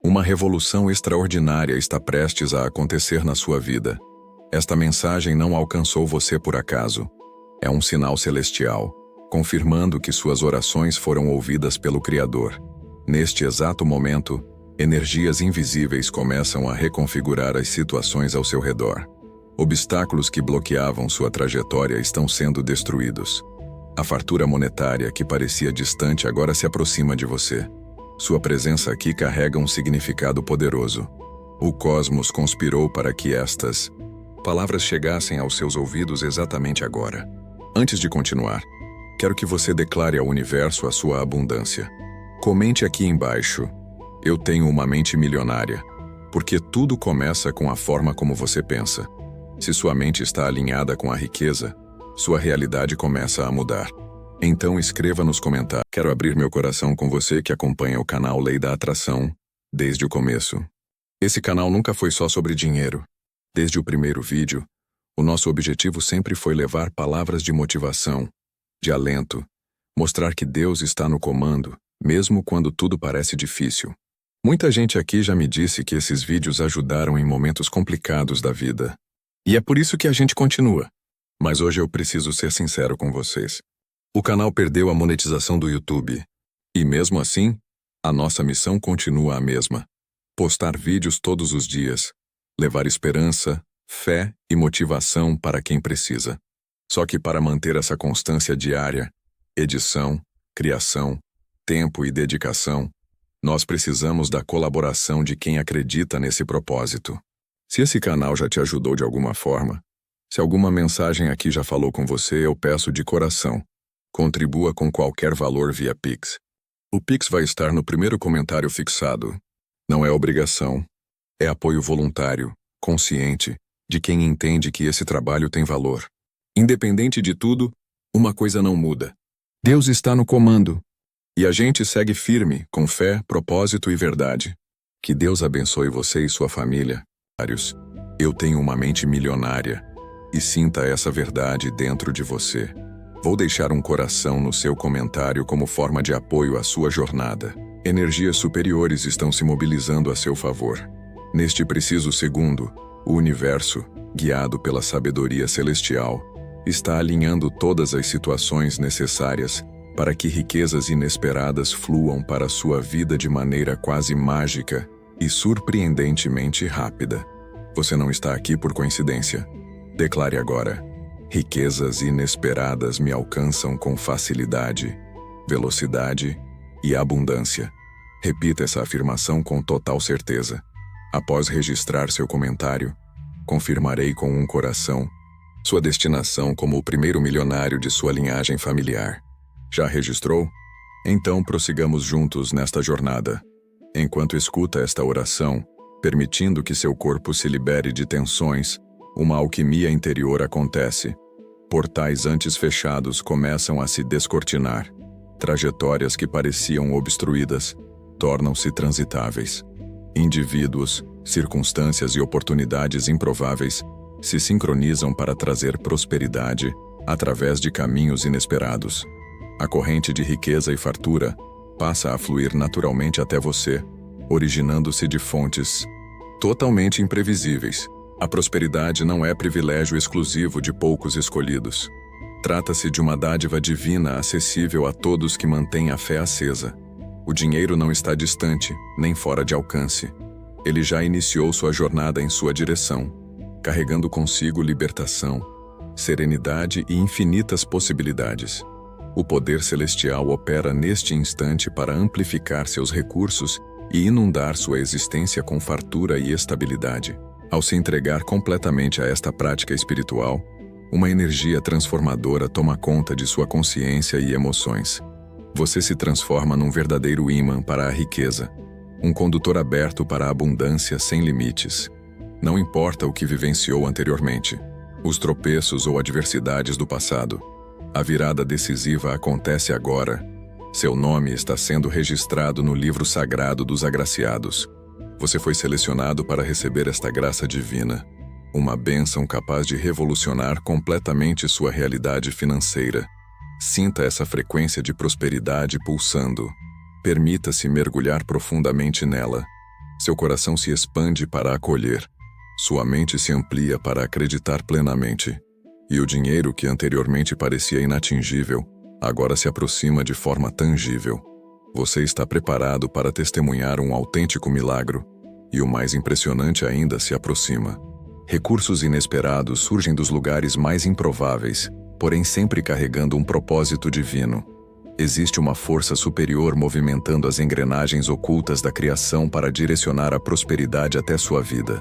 Uma revolução extraordinária está prestes a acontecer na sua vida. Esta mensagem não alcançou você por acaso. É um sinal celestial, confirmando que suas orações foram ouvidas pelo Criador. Neste exato momento, energias invisíveis começam a reconfigurar as situações ao seu redor. Obstáculos que bloqueavam sua trajetória estão sendo destruídos. A fartura monetária que parecia distante agora se aproxima de você. Sua presença aqui carrega um significado poderoso. O cosmos conspirou para que estas palavras chegassem aos seus ouvidos exatamente agora. Antes de continuar, quero que você declare ao universo a sua abundância. Comente aqui embaixo: eu tenho uma mente milionária, porque tudo começa com a forma como você pensa. Se sua mente está alinhada com a riqueza, sua realidade começa a mudar. Então escreva nos comentários. Quero abrir meu coração com você que acompanha o canal Lei da Atração desde o começo. Esse canal nunca foi só sobre dinheiro. Desde o primeiro vídeo, o nosso objetivo sempre foi levar palavras de motivação, de alento, mostrar que Deus está no comando, mesmo quando tudo parece difícil. Muita gente aqui já me disse que esses vídeos ajudaram em momentos complicados da vida. E é por isso que a gente continua. Mas hoje eu preciso ser sincero com vocês. O canal perdeu a monetização do YouTube. E mesmo assim, a nossa missão continua a mesma. Postar vídeos todos os dias. Levar esperança, fé e motivação para quem precisa. Só que para manter essa constância diária, edição, criação, tempo e dedicação, nós precisamos da colaboração de quem acredita nesse propósito. Se esse canal já te ajudou de alguma forma, se alguma mensagem aqui já falou com você, eu peço de coração, contribua com qualquer valor via Pix. O Pix vai estar no primeiro comentário fixado. Não é obrigação, é apoio voluntário, consciente, de quem entende que esse trabalho tem valor. Independente de tudo, uma coisa não muda. Deus está no comando. E a gente segue firme, com fé, propósito e verdade. Que Deus abençoe você e sua família. Eu tenho uma mente milionária. E sinta essa verdade dentro de você. Vou deixar um coração no seu comentário como forma de apoio à sua jornada. Energias superiores estão se mobilizando a seu favor. Neste preciso segundo, o universo, guiado pela sabedoria celestial, está alinhando todas as situações necessárias para que riquezas inesperadas fluam para a sua vida de maneira quase mágica e surpreendentemente rápida. Você não está aqui por coincidência. Declare agora: riquezas inesperadas me alcançam com facilidade, velocidade e abundância. Repita essa afirmação com total certeza. Após registrar seu comentário, confirmarei com um coração sua destinação como o primeiro milionário de sua linhagem familiar. Já registrou? Então prossigamos juntos nesta jornada. Enquanto escuta esta oração, permitindo que seu corpo se libere de tensões, uma alquimia interior acontece. Portais antes fechados começam a se descortinar. Trajetórias que pareciam obstruídas tornam-se transitáveis. Indivíduos, circunstâncias e oportunidades improváveis se sincronizam para trazer prosperidade através de caminhos inesperados. A corrente de riqueza e fartura passa a fluir naturalmente até você, originando-se de fontes totalmente imprevisíveis. A prosperidade não é privilégio exclusivo de poucos escolhidos. Trata-se de uma dádiva divina acessível a todos que mantêm a fé acesa. O dinheiro não está distante, nem fora de alcance. Ele já iniciou sua jornada em sua direção, carregando consigo libertação, serenidade e infinitas possibilidades. O poder celestial opera neste instante para amplificar seus recursos e inundar sua existência com fartura e estabilidade. Ao se entregar completamente a esta prática espiritual, uma energia transformadora toma conta de sua consciência e emoções. Você se transforma num verdadeiro ímã para a riqueza, um condutor aberto para a abundância sem limites. Não importa o que vivenciou anteriormente, os tropeços ou adversidades do passado, a virada decisiva acontece agora. Seu nome está sendo registrado no livro sagrado dos agraciados. Você foi selecionado para receber esta graça divina, uma bênção capaz de revolucionar completamente sua realidade financeira. Sinta essa frequência de prosperidade pulsando. Permita-se mergulhar profundamente nela. Seu coração se expande para acolher. Sua mente se amplia para acreditar plenamente. E o dinheiro que anteriormente parecia inatingível, agora se aproxima de forma tangível. Você está preparado para testemunhar um autêntico milagre. E o mais impressionante ainda se aproxima. Recursos inesperados surgem dos lugares mais improváveis, porém sempre carregando um propósito divino. Existe uma força superior movimentando as engrenagens ocultas da criação para direcionar a prosperidade até sua vida.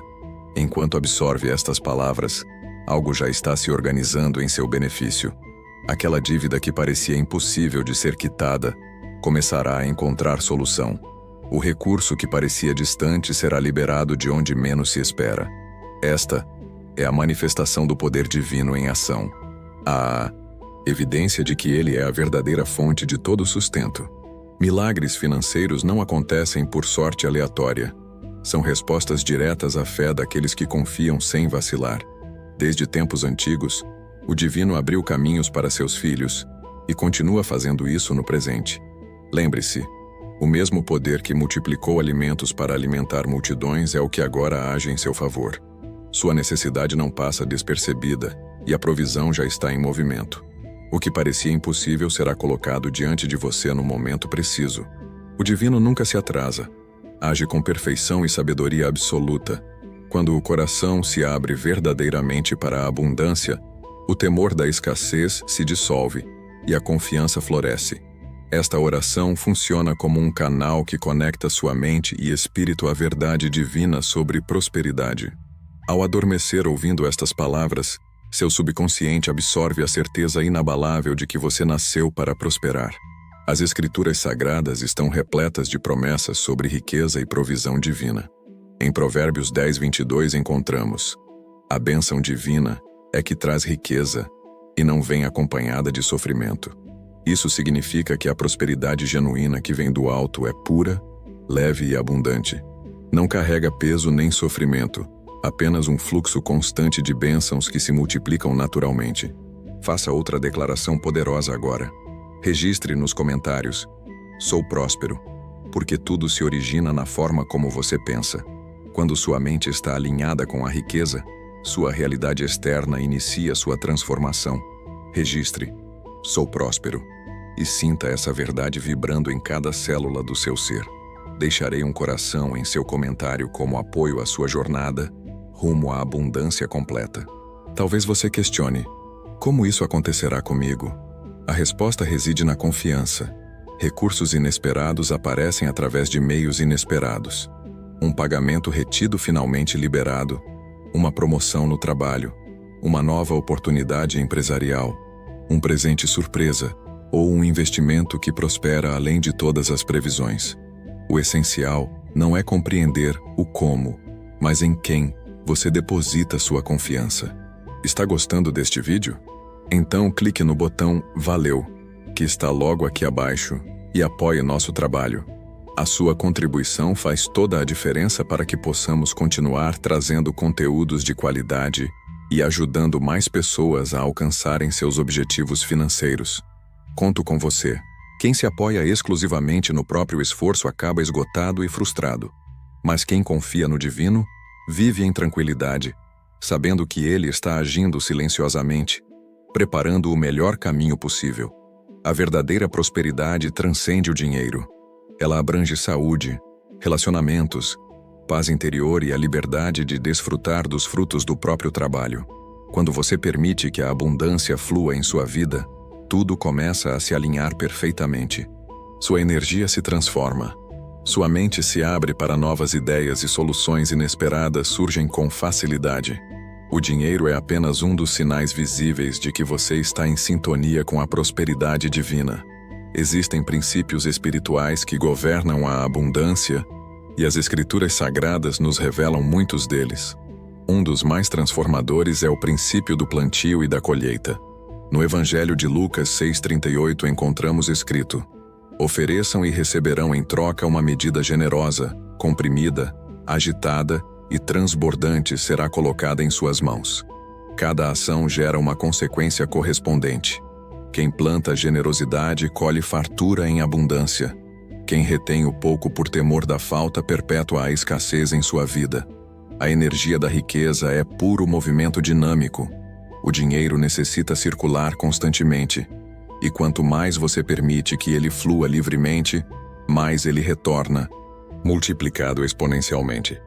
Enquanto absorve estas palavras, algo já está se organizando em seu benefício. Aquela dívida que parecia impossível de ser quitada, começará a encontrar solução. O recurso que parecia distante será liberado de onde menos se espera. Esta é a manifestação do poder divino em ação. A evidência de que ele é a verdadeira fonte de todo sustento. Milagres financeiros não acontecem por sorte aleatória. São respostas diretas à fé daqueles que confiam sem vacilar. Desde tempos antigos, o divino abriu caminhos para seus filhos e continua fazendo isso no presente. Lembre-se, o mesmo poder que multiplicou alimentos para alimentar multidões é o que agora age em seu favor. Sua necessidade não passa despercebida e a provisão já está em movimento. O que parecia impossível será colocado diante de você no momento preciso. O divino nunca se atrasa. Age com perfeição e sabedoria absoluta. Quando o coração se abre verdadeiramente para a abundância, o temor da escassez se dissolve e a confiança floresce. Esta oração funciona como um canal que conecta sua mente e espírito à verdade divina sobre prosperidade. Ao adormecer ouvindo estas palavras, seu subconsciente absorve a certeza inabalável de que você nasceu para prosperar. As Escrituras Sagradas estão repletas de promessas sobre riqueza e provisão divina. Em Provérbios 10:22 encontramos: a bênção divina é que traz riqueza e não vem acompanhada de sofrimento. Isso significa que a prosperidade genuína que vem do alto é pura, leve e abundante. Não carrega peso nem sofrimento, apenas um fluxo constante de bênçãos que se multiplicam naturalmente. Faça outra declaração poderosa agora. Registre nos comentários: sou próspero, porque tudo se origina na forma como você pensa. Quando sua mente está alinhada com a riqueza, sua realidade externa inicia sua transformação. Registre: sou próspero, e sinta essa verdade vibrando em cada célula do seu ser. Deixarei um coração em seu comentário como apoio à sua jornada rumo à abundância completa. Talvez você questione: como isso acontecerá comigo? A resposta reside na confiança. Recursos inesperados aparecem através de meios inesperados. Um pagamento retido finalmente liberado, uma promoção no trabalho, uma nova oportunidade empresarial, um presente surpresa ou um investimento que prospera além de todas as previsões. O essencial não é compreender o como, mas em quem você deposita sua confiança. Está gostando deste vídeo? Então clique no botão Valeu, que está logo aqui abaixo, e apoie nosso trabalho. A sua contribuição faz toda a diferença para que possamos continuar trazendo conteúdos de qualidade e ajudando mais pessoas a alcançarem seus objetivos financeiros. Conto com você. Quem se apoia exclusivamente no próprio esforço acaba esgotado e frustrado. Mas quem confia no divino, vive em tranquilidade, sabendo que ele está agindo silenciosamente, preparando o melhor caminho possível. A verdadeira prosperidade transcende o dinheiro. Ela abrange saúde, relacionamentos, paz interior e a liberdade de desfrutar dos frutos do próprio trabalho. Quando você permite que a abundância flua em sua vida, tudo começa a se alinhar perfeitamente. Sua energia se transforma. Sua mente se abre para novas ideias e soluções inesperadas surgem com facilidade. O dinheiro é apenas um dos sinais visíveis de que você está em sintonia com a prosperidade divina. Existem princípios espirituais que governam a abundância, e as Escrituras Sagradas nos revelam muitos deles. Um dos mais transformadores é o princípio do plantio e da colheita. No Evangelho de Lucas 6:38 encontramos escrito: ofereçam e receberão em troca uma medida generosa, comprimida, agitada e transbordante será colocada em suas mãos. Cada ação gera uma consequência correspondente. Quem planta generosidade colhe fartura em abundância. Quem retém o pouco por temor da falta perpetua a escassez em sua vida. A energia da riqueza é puro movimento dinâmico. O dinheiro necessita circular constantemente. E quanto mais você permite que ele flua livremente, mais ele retorna, multiplicado exponencialmente.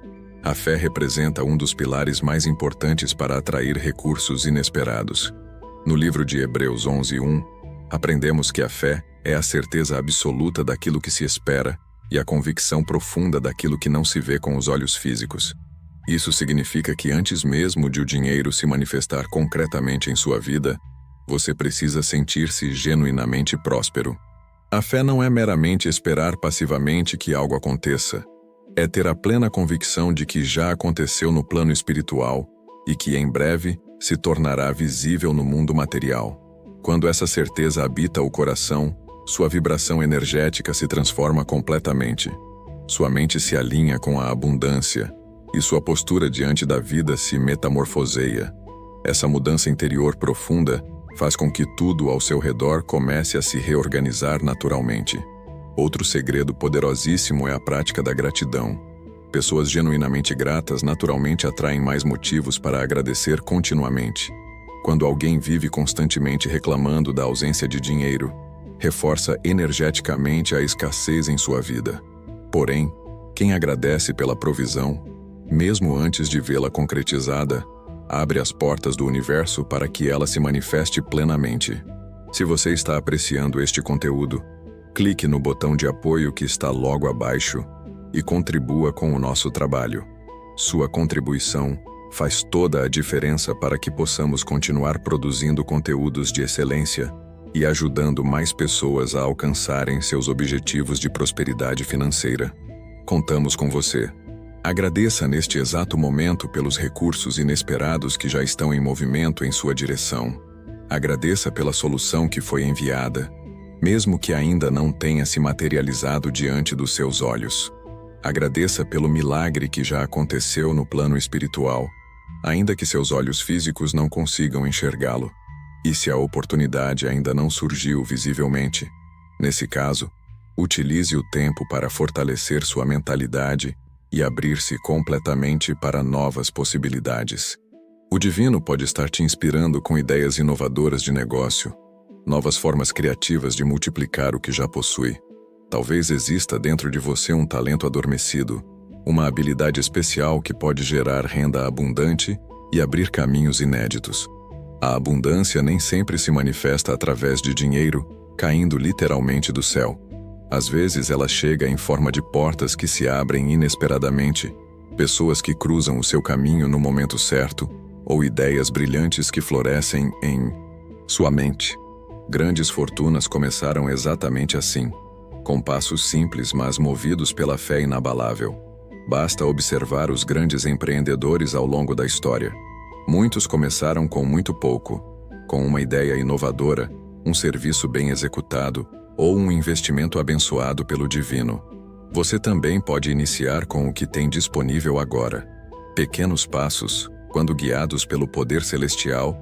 A fé representa um dos pilares mais importantes para atrair recursos inesperados. No livro de Hebreus 11:1, aprendemos que a fé é a certeza absoluta daquilo que se espera e a convicção profunda daquilo que não se vê com os olhos físicos. Isso significa que antes mesmo de o dinheiro se manifestar concretamente em sua vida, você precisa sentir-se genuinamente próspero. A fé não é meramente esperar passivamente que algo aconteça. É ter a plena convicção de que já aconteceu no plano espiritual e que em breve se tornará visível no mundo material. Quando essa certeza habita o coração, sua vibração energética se transforma completamente. Sua mente se alinha com a abundância e sua postura diante da vida se metamorfoseia. Essa mudança interior profunda faz com que tudo ao seu redor comece a se reorganizar naturalmente. Outro segredo poderosíssimo é a prática da gratidão. Pessoas genuinamente gratas naturalmente atraem mais motivos para agradecer continuamente. Quando alguém vive constantemente reclamando da ausência de dinheiro, reforça energeticamente a escassez em sua vida. Porém, quem agradece pela provisão, mesmo antes de vê-la concretizada, abre as portas do universo para que ela se manifeste plenamente. Se você está apreciando este conteúdo, clique no botão de apoio que está logo abaixo e contribua com o nosso trabalho. Sua contribuição faz toda a diferença para que possamos continuar produzindo conteúdos de excelência e ajudando mais pessoas a alcançarem seus objetivos de prosperidade financeira. Contamos com você. Agradeça neste exato momento pelos recursos inesperados que já estão em movimento em sua direção. Agradeça pela solução que foi enviada, mesmo que ainda não tenha se materializado diante dos seus olhos. Agradeça pelo milagre que já aconteceu no plano espiritual, ainda que seus olhos físicos não consigam enxergá-lo. E se a oportunidade ainda não surgiu visivelmente, nesse caso, utilize o tempo para fortalecer sua mentalidade e abrir-se completamente para novas possibilidades. O divino pode estar te inspirando com ideias inovadoras de negócio, novas formas criativas de multiplicar o que já possui. Talvez exista dentro de você um talento adormecido, uma habilidade especial que pode gerar renda abundante e abrir caminhos inéditos. A abundância nem sempre se manifesta através de dinheiro, caindo literalmente do céu. Às vezes ela chega em forma de portas que se abrem inesperadamente, pessoas que cruzam o seu caminho no momento certo, ou ideias brilhantes que florescem em sua mente. Grandes fortunas começaram exatamente assim, com passos simples mas movidos pela fé inabalável. Basta observar os grandes empreendedores ao longo da história. Muitos começaram com muito pouco, com uma ideia inovadora, um serviço bem executado ou um investimento abençoado pelo divino. Você também pode iniciar com o que tem disponível agora. Pequenos passos, quando guiados pelo poder celestial,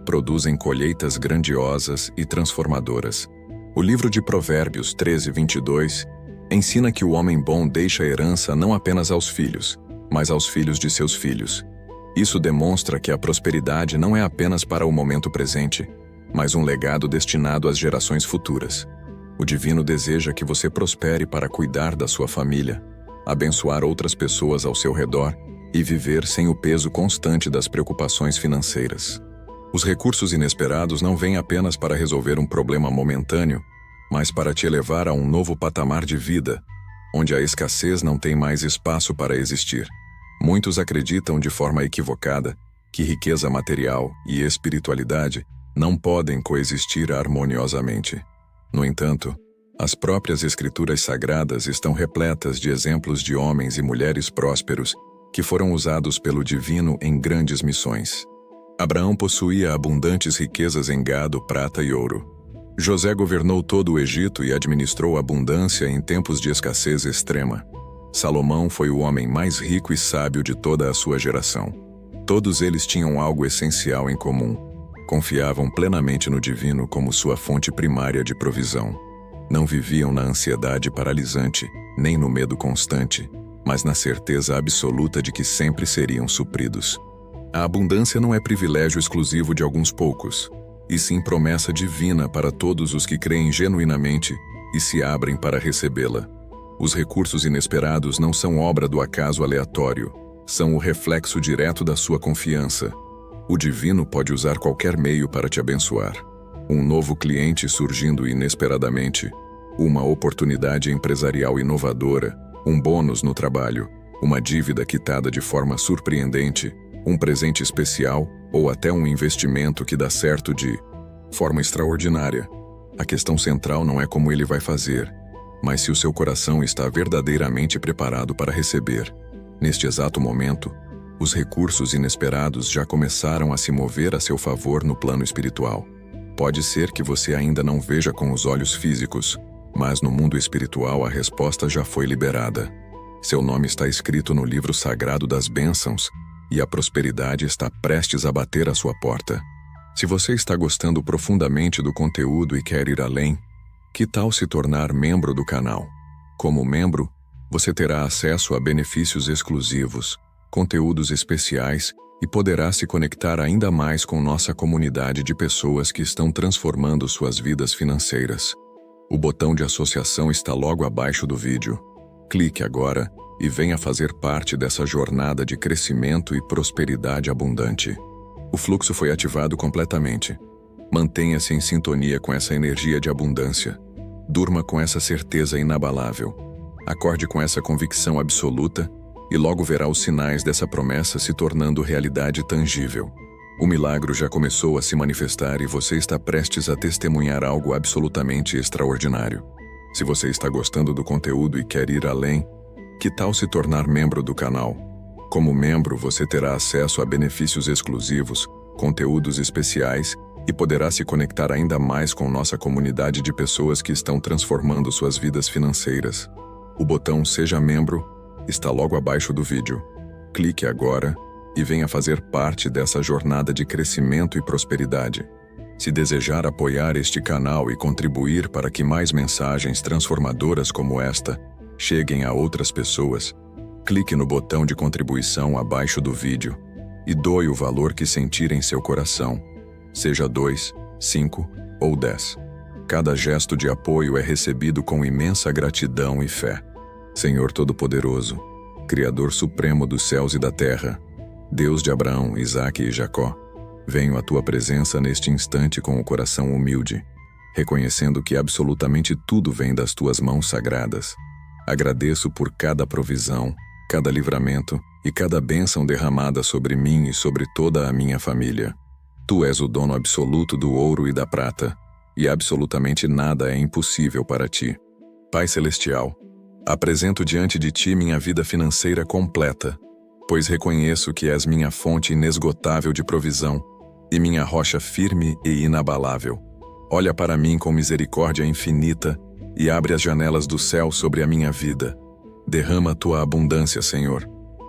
produzem colheitas grandiosas e transformadoras. O livro de Provérbios 13:22 ensina que o homem bom deixa a herança não apenas aos filhos, mas aos filhos de seus filhos. Isso demonstra que a prosperidade não é apenas para o momento presente, mas um legado destinado às gerações futuras. O divino deseja que você prospere para cuidar da sua família, abençoar outras pessoas ao seu redor e viver sem o peso constante das preocupações financeiras. Os recursos inesperados não vêm apenas para resolver um problema momentâneo, mas para te elevar a um novo patamar de vida, onde a escassez não tem mais espaço para existir. Muitos acreditam de forma equivocada que riqueza material e espiritualidade não podem coexistir harmoniosamente. No entanto, as próprias escrituras sagradas estão repletas de exemplos de homens e mulheres prósperos que foram usados pelo divino em grandes missões. Abraão possuía abundantes riquezas em gado, prata e ouro. José governou todo o Egito e administrou abundância em tempos de escassez extrema. Salomão foi o homem mais rico e sábio de toda a sua geração. Todos eles tinham algo essencial em comum. Confiavam plenamente no divino como sua fonte primária de provisão. Não viviam na ansiedade paralisante, nem no medo constante, mas na certeza absoluta de que sempre seriam supridos. A abundância não é privilégio exclusivo de alguns poucos, e sim promessa divina para todos os que creem genuinamente e se abrem para recebê-la. Os recursos inesperados não são obra do acaso aleatório, são o reflexo direto da sua confiança. O divino pode usar qualquer meio para te abençoar. Um novo cliente surgindo inesperadamente, uma oportunidade empresarial inovadora, um bônus no trabalho, uma dívida quitada de forma surpreendente, um presente especial ou até um investimento que dá certo de forma extraordinária. A questão central não é como ele vai fazer, mas se o seu coração está verdadeiramente preparado para receber. Neste exato momento, os recursos inesperados já começaram a se mover a seu favor no plano espiritual. Pode ser que você ainda não veja com os olhos físicos, mas no mundo espiritual a resposta já foi liberada. Seu nome está escrito no livro sagrado das bênçãos e a prosperidade está prestes a bater à sua porta. Se você está gostando profundamente do conteúdo e quer ir além, que tal se tornar membro do canal? Como membro, você terá acesso a benefícios exclusivos, conteúdos especiais e poderá se conectar ainda mais com nossa comunidade de pessoas que estão transformando suas vidas financeiras. O botão de associação está logo abaixo do vídeo. Clique agora e venha fazer parte dessa jornada de crescimento e prosperidade abundante. O fluxo foi ativado completamente. Mantenha-se em sintonia com essa energia de abundância. Durma com essa certeza inabalável. Acorde com essa convicção absoluta e logo verá os sinais dessa promessa se tornando realidade tangível. O milagre já começou a se manifestar e você está prestes a testemunhar algo absolutamente extraordinário. Se você está gostando do conteúdo e quer ir além, que tal se tornar membro do canal? Como membro, você terá acesso a benefícios exclusivos, conteúdos especiais e poderá se conectar ainda mais com nossa comunidade de pessoas que estão transformando suas vidas financeiras. O botão Seja Membro está logo abaixo do vídeo. Clique agora e venha fazer parte dessa jornada de crescimento e prosperidade. Se desejar apoiar este canal e contribuir para que mais mensagens transformadoras como esta cheguem a outras pessoas, clique no botão de contribuição abaixo do vídeo e doe o valor que sentir em seu coração, seja 2, 5 ou 10. Cada gesto de apoio é recebido com imensa gratidão e fé. Senhor Todo-Poderoso, Criador Supremo dos céus e da terra, Deus de Abraão, Isaque e Jacó, venho à tua presença neste instante com o coração humilde, reconhecendo que absolutamente tudo vem das tuas mãos sagradas. Agradeço por cada provisão, cada livramento e cada bênção derramada sobre mim e sobre toda a minha família. Tu és o dono absoluto do ouro e da prata, e absolutamente nada é impossível para ti. Pai Celestial, apresento diante de ti minha vida financeira completa, pois reconheço que és minha fonte inesgotável de provisão e minha rocha firme e inabalável. Olha para mim com misericórdia infinita e abre as janelas do céu sobre a minha vida. Derrama tua abundância, Senhor,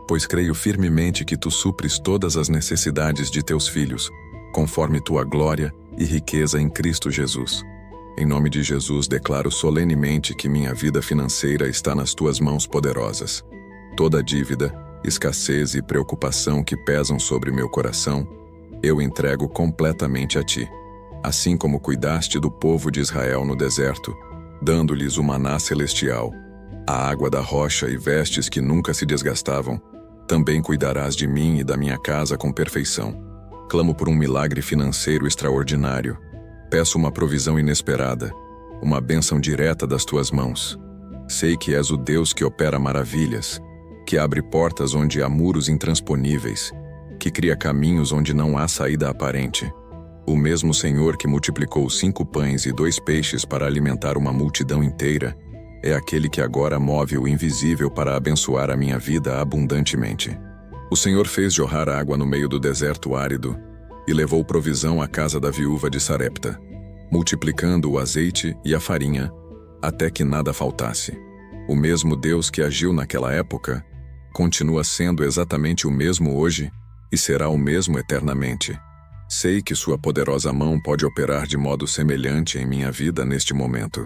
pois creio firmemente que tu supres todas as necessidades de teus filhos, conforme tua glória e riqueza em Cristo Jesus. Em nome de Jesus declaro solenemente que minha vida financeira está nas tuas mãos poderosas. Toda dívida, escassez e preocupação que pesam sobre meu coração, eu entrego completamente a ti. Assim como cuidaste do povo de Israel no deserto, dando-lhes o maná celestial, a água da rocha e vestes que nunca se desgastavam, também cuidarás de mim e da minha casa com perfeição. Clamo por um milagre financeiro extraordinário. Peço uma provisão inesperada, uma bênção direta das tuas mãos. Sei que és o Deus que opera maravilhas, que abre portas onde há muros intransponíveis, que cria caminhos onde não há saída aparente. O mesmo Senhor que multiplicou 5 pães e 2 peixes para alimentar uma multidão inteira, é aquele que agora move o invisível para abençoar a minha vida abundantemente. O Senhor fez jorrar água no meio do deserto árido e levou provisão à casa da viúva de Sarepta, multiplicando o azeite e a farinha, até que nada faltasse. O mesmo Deus que agiu naquela época continua sendo exatamente o mesmo hoje e será o mesmo eternamente. Sei que sua poderosa mão pode operar de modo semelhante em minha vida neste momento.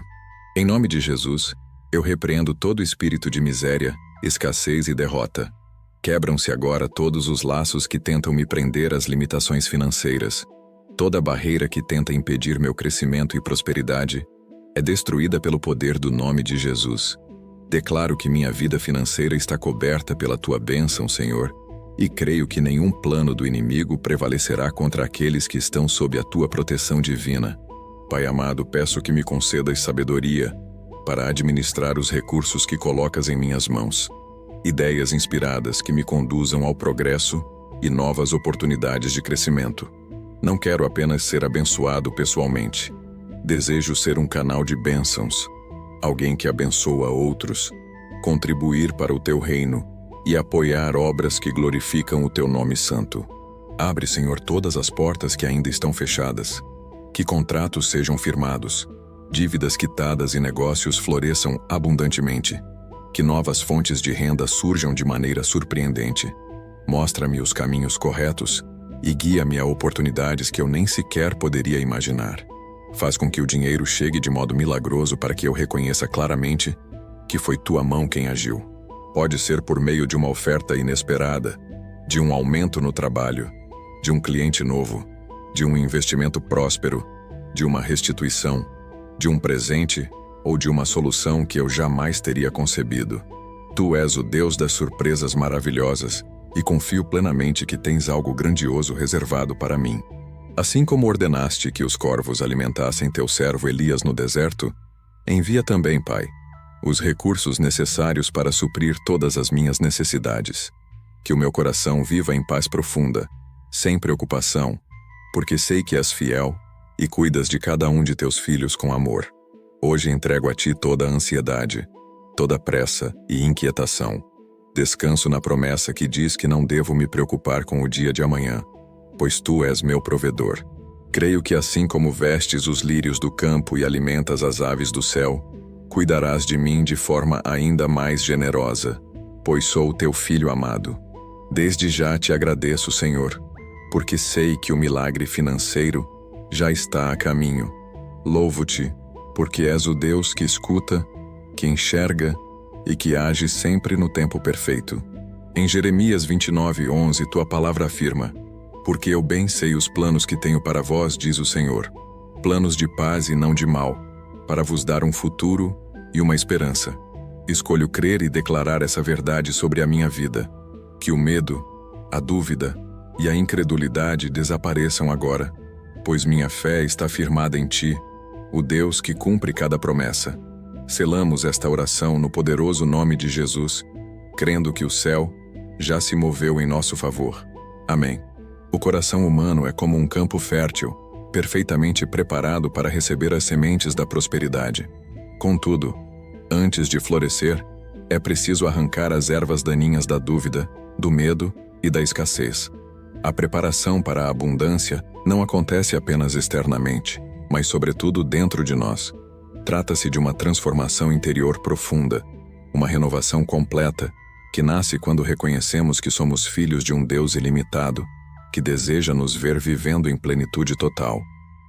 Em nome de Jesus, eu repreendo todo espírito de miséria, escassez e derrota. Quebram-se agora todos os laços que tentam me prender às limitações financeiras. Toda barreira que tenta impedir meu crescimento e prosperidade é destruída pelo poder do nome de Jesus. Declaro que minha vida financeira está coberta pela tua bênção, Senhor, e creio que nenhum plano do inimigo prevalecerá contra aqueles que estão sob a tua proteção divina. Pai amado, peço que me concedas sabedoria para administrar os recursos que colocas em minhas mãos. Ideias inspiradas que me conduzam ao progresso e novas oportunidades de crescimento. Não quero apenas ser abençoado pessoalmente. Desejo ser um canal de bênçãos, alguém que abençoa outros, contribuir para o teu reino e apoiar obras que glorificam o teu nome santo. Abre, Senhor, todas as portas que ainda estão fechadas. Que contratos sejam firmados, dívidas quitadas e negócios floresçam abundantemente. Que novas fontes de renda surjam de maneira surpreendente. Mostra-me os caminhos corretos e guia-me a oportunidades que eu nem sequer poderia imaginar. Faz com que o dinheiro chegue de modo milagroso para que eu reconheça claramente que foi tua mão quem agiu. Pode ser por meio de uma oferta inesperada, de um aumento no trabalho, de um cliente novo, de um investimento próspero, de uma restituição, de um presente ou de uma solução que eu jamais teria concebido. Tu és o Deus das surpresas maravilhosas e confio plenamente que tens algo grandioso reservado para mim. Assim como ordenaste que os corvos alimentassem teu servo Elias no deserto, envia também, Pai, os recursos necessários para suprir todas as minhas necessidades. Que o meu coração viva em paz profunda, sem preocupação, porque sei que és fiel e cuidas de cada um de teus filhos com amor. Hoje entrego a ti toda a ansiedade, toda pressa e inquietação. Descanso na promessa que diz que não devo me preocupar com o dia de amanhã, pois tu és meu provedor. Creio que assim como vestes os lírios do campo e alimentas as aves do céu, cuidarás de mim de forma ainda mais generosa, pois sou teu filho amado. Desde já te agradeço, Senhor, porque sei que o milagre financeiro já está a caminho. Louvo-te, porque és o Deus que escuta, que enxerga e que age sempre no tempo perfeito. Em Jeremias 29:11, tua palavra afirma: porque eu bem sei os planos que tenho para vós, diz o Senhor, planos de paz e não de mal, para vos dar um futuro e uma esperança. Escolho crer e declarar essa verdade sobre a minha vida. Que o medo, a dúvida e a incredulidade desapareçam agora, pois minha fé está firmada em ti, o Deus que cumpre cada promessa. Selamos esta oração no poderoso nome de Jesus, crendo que o céu já se moveu em nosso favor. Amém. O coração humano é como um campo fértil, perfeitamente preparado para receber as sementes da prosperidade. Contudo, antes de florescer, é preciso arrancar as ervas daninhas da dúvida, do medo e da escassez. A preparação para a abundância não acontece apenas externamente, mas sobretudo dentro de nós. Trata-se de uma transformação interior profunda, uma renovação completa, que nasce quando reconhecemos que somos filhos de um Deus ilimitado, que deseja nos ver vivendo em plenitude total.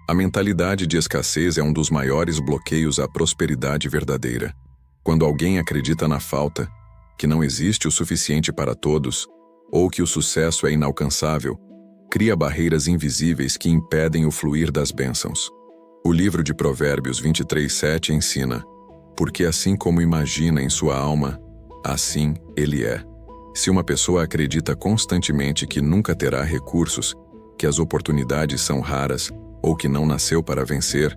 A mentalidade de escassez é um dos maiores bloqueios à prosperidade verdadeira. Quando alguém acredita na falta, que não existe o suficiente para todos, ou que o sucesso é inalcançável, cria barreiras invisíveis que impedem o fluir das bênçãos. O livro de Provérbios 23:7 ensina: porque assim como imagina em sua alma, assim ele é. Se uma pessoa acredita constantemente que nunca terá recursos, que as oportunidades são raras ou que não nasceu para vencer,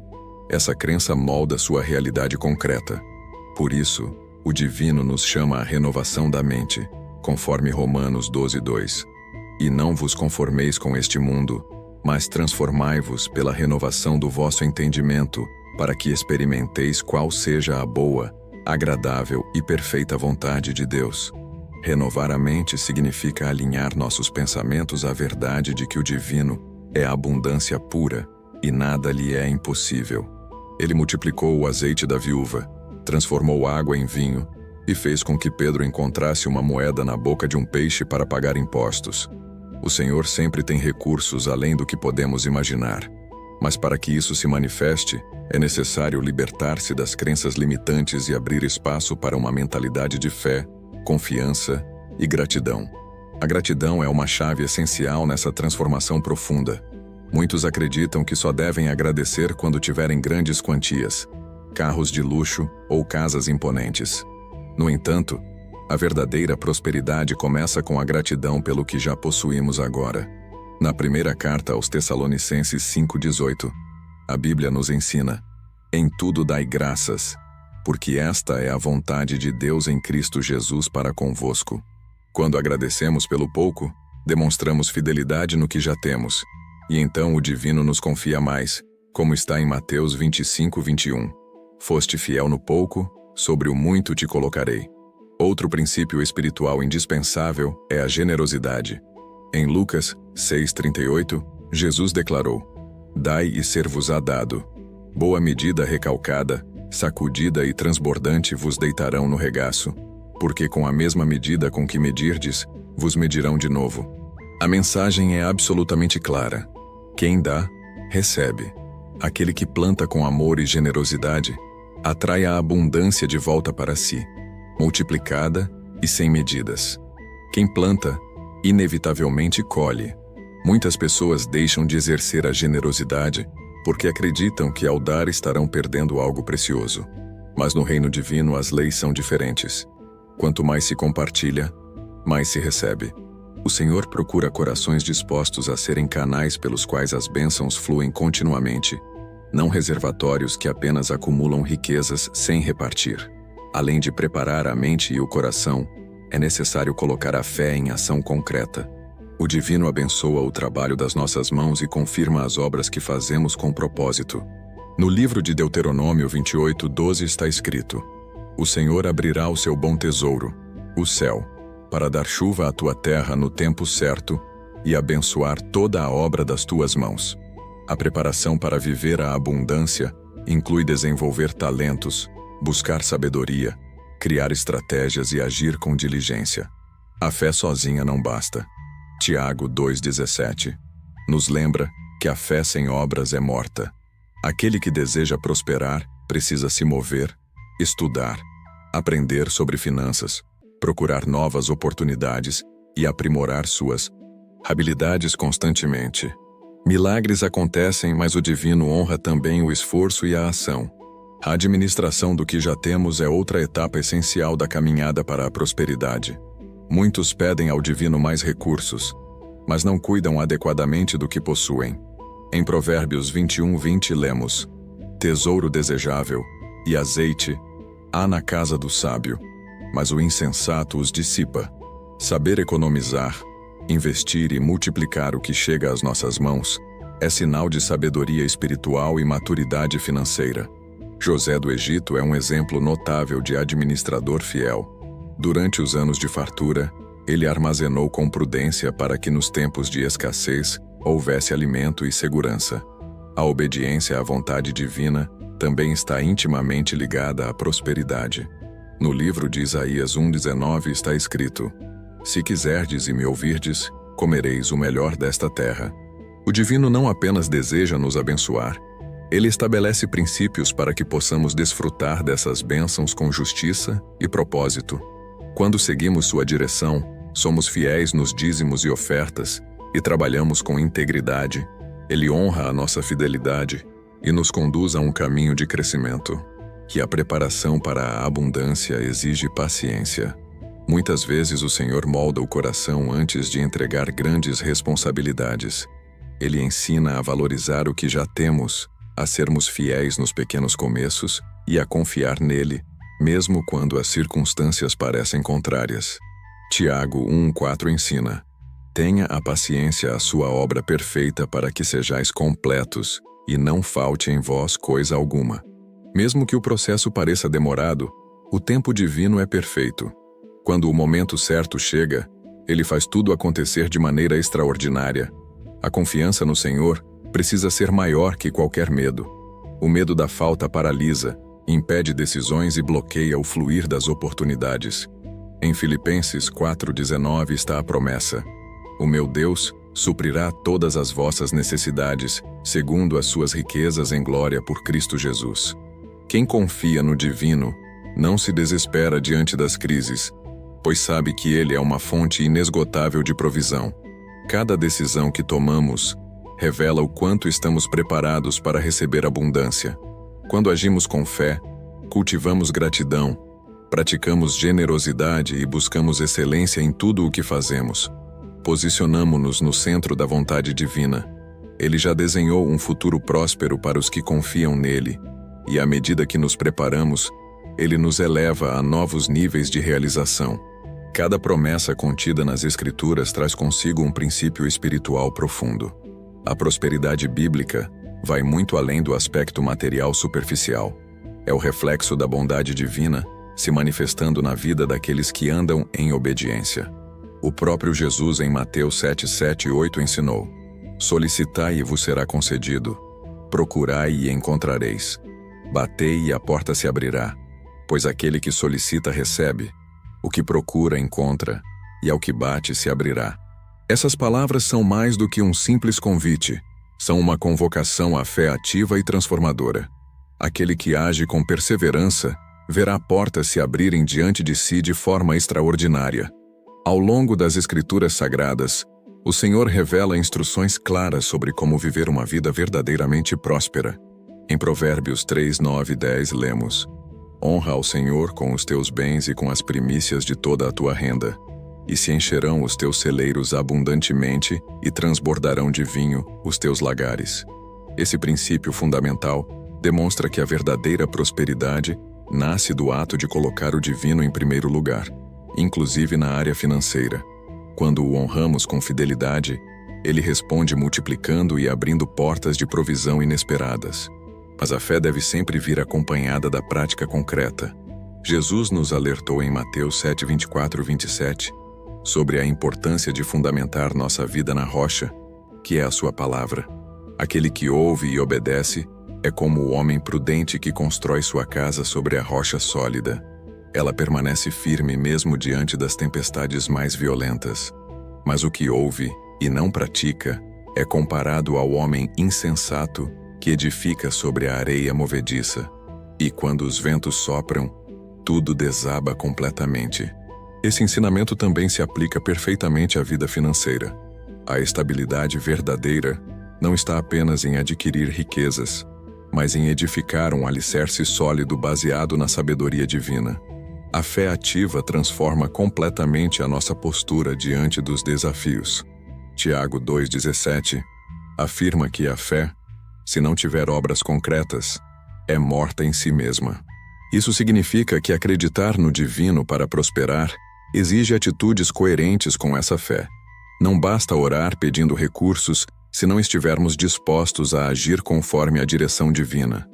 essa crença molda sua realidade concreta. Por isso, o divino nos chama à renovação da mente, conforme Romanos 12:2. E não vos conformeis com este mundo, mas transformai-vos pela renovação do vosso entendimento, para que experimenteis qual seja a boa, agradável e perfeita vontade de Deus. Renovar a mente significa alinhar nossos pensamentos à verdade de que o divino é a abundância pura e nada lhe é impossível. Ele multiplicou o azeite da viúva, transformou água em vinho e fez com que Pedro encontrasse uma moeda na boca de um peixe para pagar impostos. O Senhor sempre tem recursos além do que podemos imaginar. Mas para que isso se manifeste, é necessário libertar-se das crenças limitantes e abrir espaço para uma mentalidade de fé, confiança e gratidão. A gratidão é uma chave essencial nessa transformação profunda. Muitos acreditam que só devem agradecer quando tiverem grandes quantias, carros de luxo ou casas imponentes. No entanto, a verdadeira prosperidade começa com a gratidão pelo que já possuímos agora. Na primeira carta aos Tessalonicenses 5,18, a Bíblia nos ensina: em tudo dai graças, porque esta é a vontade de Deus em Cristo Jesus para convosco. Quando agradecemos pelo pouco, demonstramos fidelidade no que já temos, e então o divino nos confia mais, como está em Mateus 25:21. Foste fiel no pouco, sobre o muito te colocarei. Outro princípio espiritual indispensável é a generosidade. Em Lucas 6:38, Jesus declarou: dai e ser-vos-á dado. Boa medida recalcada, sacudida e transbordante vos deitarão no regaço, porque com a mesma medida com que medirdes, vos medirão de novo. A mensagem é absolutamente clara. Quem dá, recebe. Aquele que planta com amor e generosidade, atrai a abundância de volta para si, multiplicada e sem medidas. Quem planta, inevitavelmente colhe. Muitas pessoas deixam de exercer a generosidade porque acreditam que ao dar estarão perdendo algo precioso. Mas no reino divino as leis são diferentes. Quanto mais se compartilha, mais se recebe. O Senhor procura corações dispostos a serem canais pelos quais as bênçãos fluem continuamente, não reservatórios que apenas acumulam riquezas sem repartir. Além de preparar a mente e o coração, é necessário colocar a fé em ação concreta. O divino abençoa o trabalho das nossas mãos e confirma as obras que fazemos com propósito. No livro de Deuteronômio 28:12 está escrito: o Senhor abrirá o seu bom tesouro, o céu, para dar chuva à tua terra no tempo certo e abençoar toda a obra das tuas mãos. A preparação para viver a abundância inclui desenvolver talentos, buscar sabedoria, criar estratégias e agir com diligência. A fé sozinha não basta. Tiago 2,17 nos lembra que a fé sem obras é morta. Aquele que deseja prosperar precisa se mover, estudar, aprender sobre finanças, procurar novas oportunidades e aprimorar suas habilidades constantemente. Milagres acontecem, mas o divino honra também o esforço e a ação. A administração do que já temos é outra etapa essencial da caminhada para a prosperidade. Muitos pedem ao divino mais recursos, mas não cuidam adequadamente do que possuem. Em Provérbios 21:20 lemos: tesouro desejável e azeite há na casa do sábio, mas o insensato os dissipa. Saber economizar, investir e multiplicar o que chega às nossas mãos é sinal de sabedoria espiritual e maturidade financeira. José do Egito é um exemplo notável de administrador fiel. Durante os anos de fartura, ele armazenou com prudência para que nos tempos de escassez houvesse alimento e segurança. A obediência à vontade divina também está intimamente ligada à prosperidade. No livro de Isaías 1:19 está escrito: se quiserdes e me ouvirdes, comereis o melhor desta terra. O divino não apenas deseja nos abençoar, ele estabelece princípios para que possamos desfrutar dessas bênçãos com justiça e propósito. Quando seguimos sua direção, somos fiéis nos dízimos e ofertas e trabalhamos com integridade. Ele honra a nossa fidelidade e nos conduz a um caminho de crescimento. Que a preparação para a abundância exige paciência. Muitas vezes o Senhor molda o coração antes de entregar grandes responsabilidades. Ele ensina a valorizar o que já temos, a sermos fiéis nos pequenos começos e a confiar nele, mesmo quando as circunstâncias parecem contrárias. Tiago 1:4 ensina: tenha a paciência a sua obra perfeita para que sejais completos e não falte em vós coisa alguma. Mesmo que o processo pareça demorado, o tempo divino é perfeito. Quando o momento certo chega, ele faz tudo acontecer de maneira extraordinária. A confiança no Senhor precisa ser maior que qualquer medo. O medo da falta paralisa, impede decisões e bloqueia o fluir das oportunidades. Em Filipenses 4:19 está a promessa: o meu Deus suprirá todas as vossas necessidades, segundo as suas riquezas em glória por Cristo Jesus. Quem confia no divino, não se desespera diante das crises, pois sabe que ele é uma fonte inesgotável de provisão. Cada decisão que tomamos revela o quanto estamos preparados para receber abundância. Quando agimos com fé, cultivamos gratidão, praticamos generosidade e buscamos excelência em tudo o que fazemos. Posicionamo-nos no centro da vontade divina. Ele já desenhou um futuro próspero para os que confiam nele, e à medida que nos preparamos, ele nos eleva a novos níveis de realização. Cada promessa contida nas Escrituras traz consigo um princípio espiritual profundo. A prosperidade bíblica vai muito além do aspecto material superficial. É o reflexo da bondade divina se manifestando na vida daqueles que andam em obediência. O próprio Jesus em Mateus 7, 7 e 8 ensinou: Solicitai e vos será concedido, procurai e encontrareis, batei e a porta se abrirá, pois aquele que solicita recebe, o que procura encontra, e ao que bate se abrirá. Essas palavras são mais do que um simples convite, são uma convocação à fé ativa e transformadora. Aquele que age com perseverança verá portas se abrirem diante de si de forma extraordinária. Ao longo das Escrituras Sagradas, o Senhor revela instruções claras sobre como viver uma vida verdadeiramente próspera. Em Provérbios 3, 9 e 10 lemos: Honra ao Senhor com os teus bens e com as primícias de toda a tua renda, e se encherão os teus celeiros abundantemente e transbordarão de vinho os teus lagares. Esse princípio fundamental demonstra que a verdadeira prosperidade nasce do ato de colocar o divino em primeiro lugar, inclusive na área financeira. Quando o honramos com fidelidade, ele responde multiplicando e abrindo portas de provisão inesperadas. Mas a fé deve sempre vir acompanhada da prática concreta. Jesus nos alertou em Mateus 7, 24 e 27 sobre a importância de fundamentar nossa vida na rocha, que é a sua palavra. Aquele que ouve e obedece é como o homem prudente que constrói sua casa sobre a rocha sólida. Ela permanece firme mesmo diante das tempestades mais violentas. Mas o que ouve e não pratica é comparado ao homem insensato que edifica sobre a areia movediça. E quando os ventos sopram, tudo desaba completamente. Esse ensinamento também se aplica perfeitamente à vida financeira. A estabilidade verdadeira não está apenas em adquirir riquezas, mas em edificar um alicerce sólido baseado na sabedoria divina. A fé ativa transforma completamente a nossa postura diante dos desafios. Tiago 2,17 afirma que a fé, se não tiver obras concretas, é morta em si mesma. Isso significa que acreditar no divino para prosperar exige atitudes coerentes com essa fé. Não basta orar pedindo recursos se não estivermos dispostos a agir conforme a direção divina.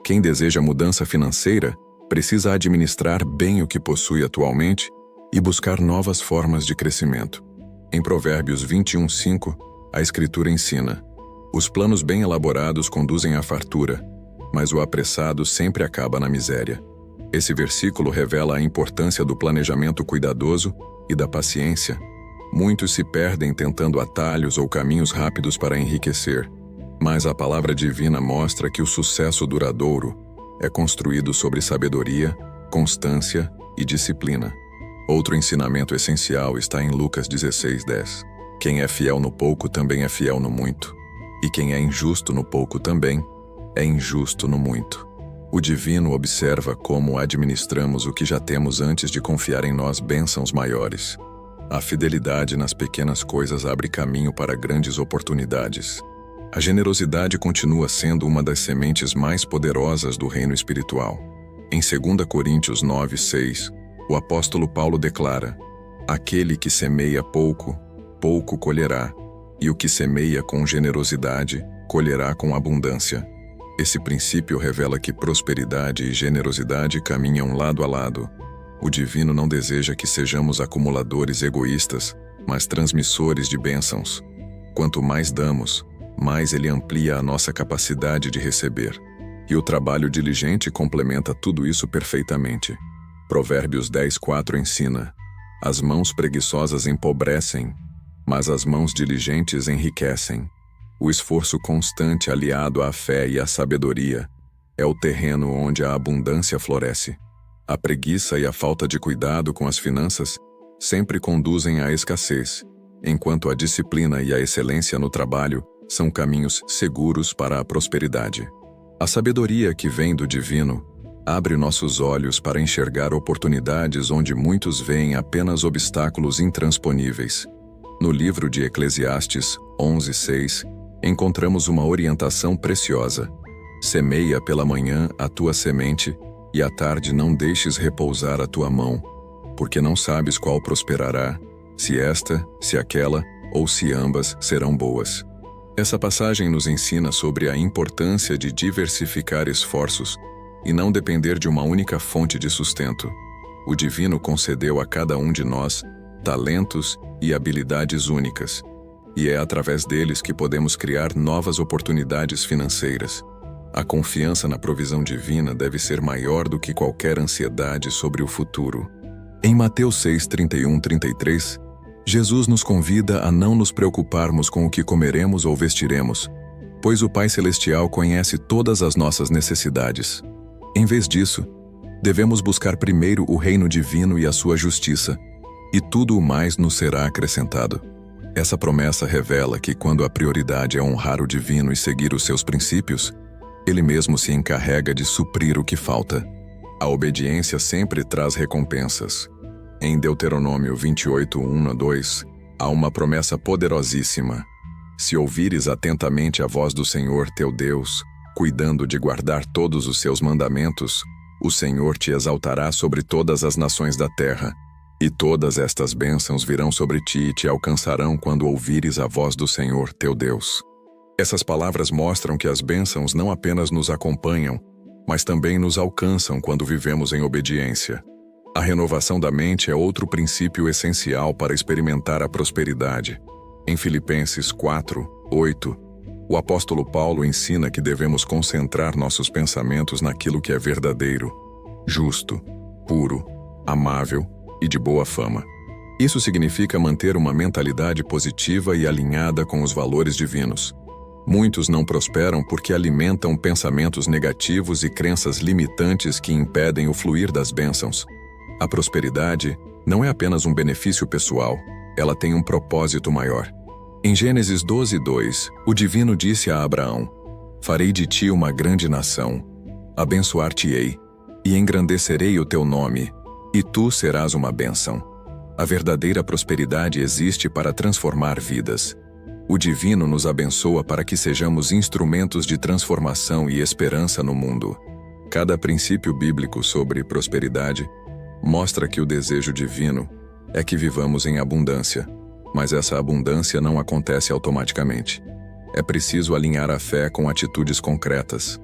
Quem deseja mudança financeira precisa administrar bem o que possui atualmente e buscar novas formas de crescimento. Em Provérbios 21:5, a Escritura ensina: Os planos bem elaborados conduzem à fartura, mas o apressado sempre acaba na miséria. Esse versículo revela a importância do planejamento cuidadoso e da paciência. Muitos se perdem tentando atalhos ou caminhos rápidos para enriquecer, mas a palavra divina mostra que o sucesso duradouro é construído sobre sabedoria, constância e disciplina. Outro ensinamento essencial está em Lucas 16:10. Quem é fiel no pouco também é fiel no muito, e quem é injusto no pouco também é injusto no muito. O divino observa como administramos o que já temos antes de confiar em nós bênçãos maiores. A fidelidade nas pequenas coisas abre caminho para grandes oportunidades. A generosidade continua sendo uma das sementes mais poderosas do reino espiritual. Em 2 Coríntios 9:6, o apóstolo Paulo declara: Aquele que semeia pouco, pouco colherá, e o que semeia com generosidade, colherá com abundância. Esse princípio revela que prosperidade e generosidade caminham lado a lado. O divino não deseja que sejamos acumuladores egoístas, mas transmissores de bênçãos. Quanto mais damos, mais ele amplia a nossa capacidade de receber. E o trabalho diligente complementa tudo isso perfeitamente. Provérbios 10:4 ensina: As mãos preguiçosas empobrecem, mas as mãos diligentes enriquecem. O esforço constante aliado à fé e à sabedoria é o terreno onde a abundância floresce. A preguiça e a falta de cuidado com as finanças sempre conduzem à escassez, enquanto a disciplina e a excelência no trabalho são caminhos seguros para a prosperidade. A sabedoria que vem do divino abre nossos olhos para enxergar oportunidades onde muitos veem apenas obstáculos intransponíveis. No livro de Eclesiastes 11:6, encontramos uma orientação preciosa. Semeia pela manhã a tua semente, e à tarde não deixes repousar a tua mão, porque não sabes qual prosperará, se esta, se aquela, ou se ambas serão boas. Essa passagem nos ensina sobre a importância de diversificar esforços e não depender de uma única fonte de sustento. O divino concedeu a cada um de nós talentos e habilidades únicas, e é através deles que podemos criar novas oportunidades financeiras. A confiança na provisão divina deve ser maior do que qualquer ansiedade sobre o futuro. Em Mateus 6:31-33, Jesus nos convida a não nos preocuparmos com o que comeremos ou vestiremos, pois o Pai Celestial conhece todas as nossas necessidades. Em vez disso, devemos buscar primeiro o reino divino e a sua justiça, e tudo o mais nos será acrescentado. Essa promessa revela que quando a prioridade é honrar o divino e seguir os seus princípios, Ele mesmo se encarrega de suprir o que falta. A obediência sempre traz recompensas. Em Deuteronômio 28:1-2, há uma promessa poderosíssima. Se ouvires atentamente a voz do Senhor teu Deus, cuidando de guardar todos os seus mandamentos, o Senhor te exaltará sobre todas as nações da terra, e todas estas bênçãos virão sobre ti e te alcançarão quando ouvires a voz do Senhor teu Deus. Essas palavras mostram que as bênçãos não apenas nos acompanham, mas também nos alcançam quando vivemos em obediência. A renovação da mente é outro princípio essencial para experimentar a prosperidade. Em Filipenses 4:8, o apóstolo Paulo ensina que devemos concentrar nossos pensamentos naquilo que é verdadeiro, justo, puro, amável e de boa fama. Isso significa manter uma mentalidade positiva e alinhada com os valores divinos. Muitos não prosperam porque alimentam pensamentos negativos e crenças limitantes que impedem o fluir das bênçãos. A prosperidade não é apenas um benefício pessoal, ela tem um propósito maior. Em Gênesis 12:2, o divino disse a Abraão: "Farei de ti uma grande nação, abençoar-te-ei, e engrandecerei o teu nome, e tu serás uma bênção." A verdadeira prosperidade existe para transformar vidas. O divino nos abençoa para que sejamos instrumentos de transformação e esperança no mundo. Cada princípio bíblico sobre prosperidade mostra que o desejo divino é que vivamos em abundância, mas essa abundância não acontece automaticamente. É preciso alinhar a fé com atitudes concretas,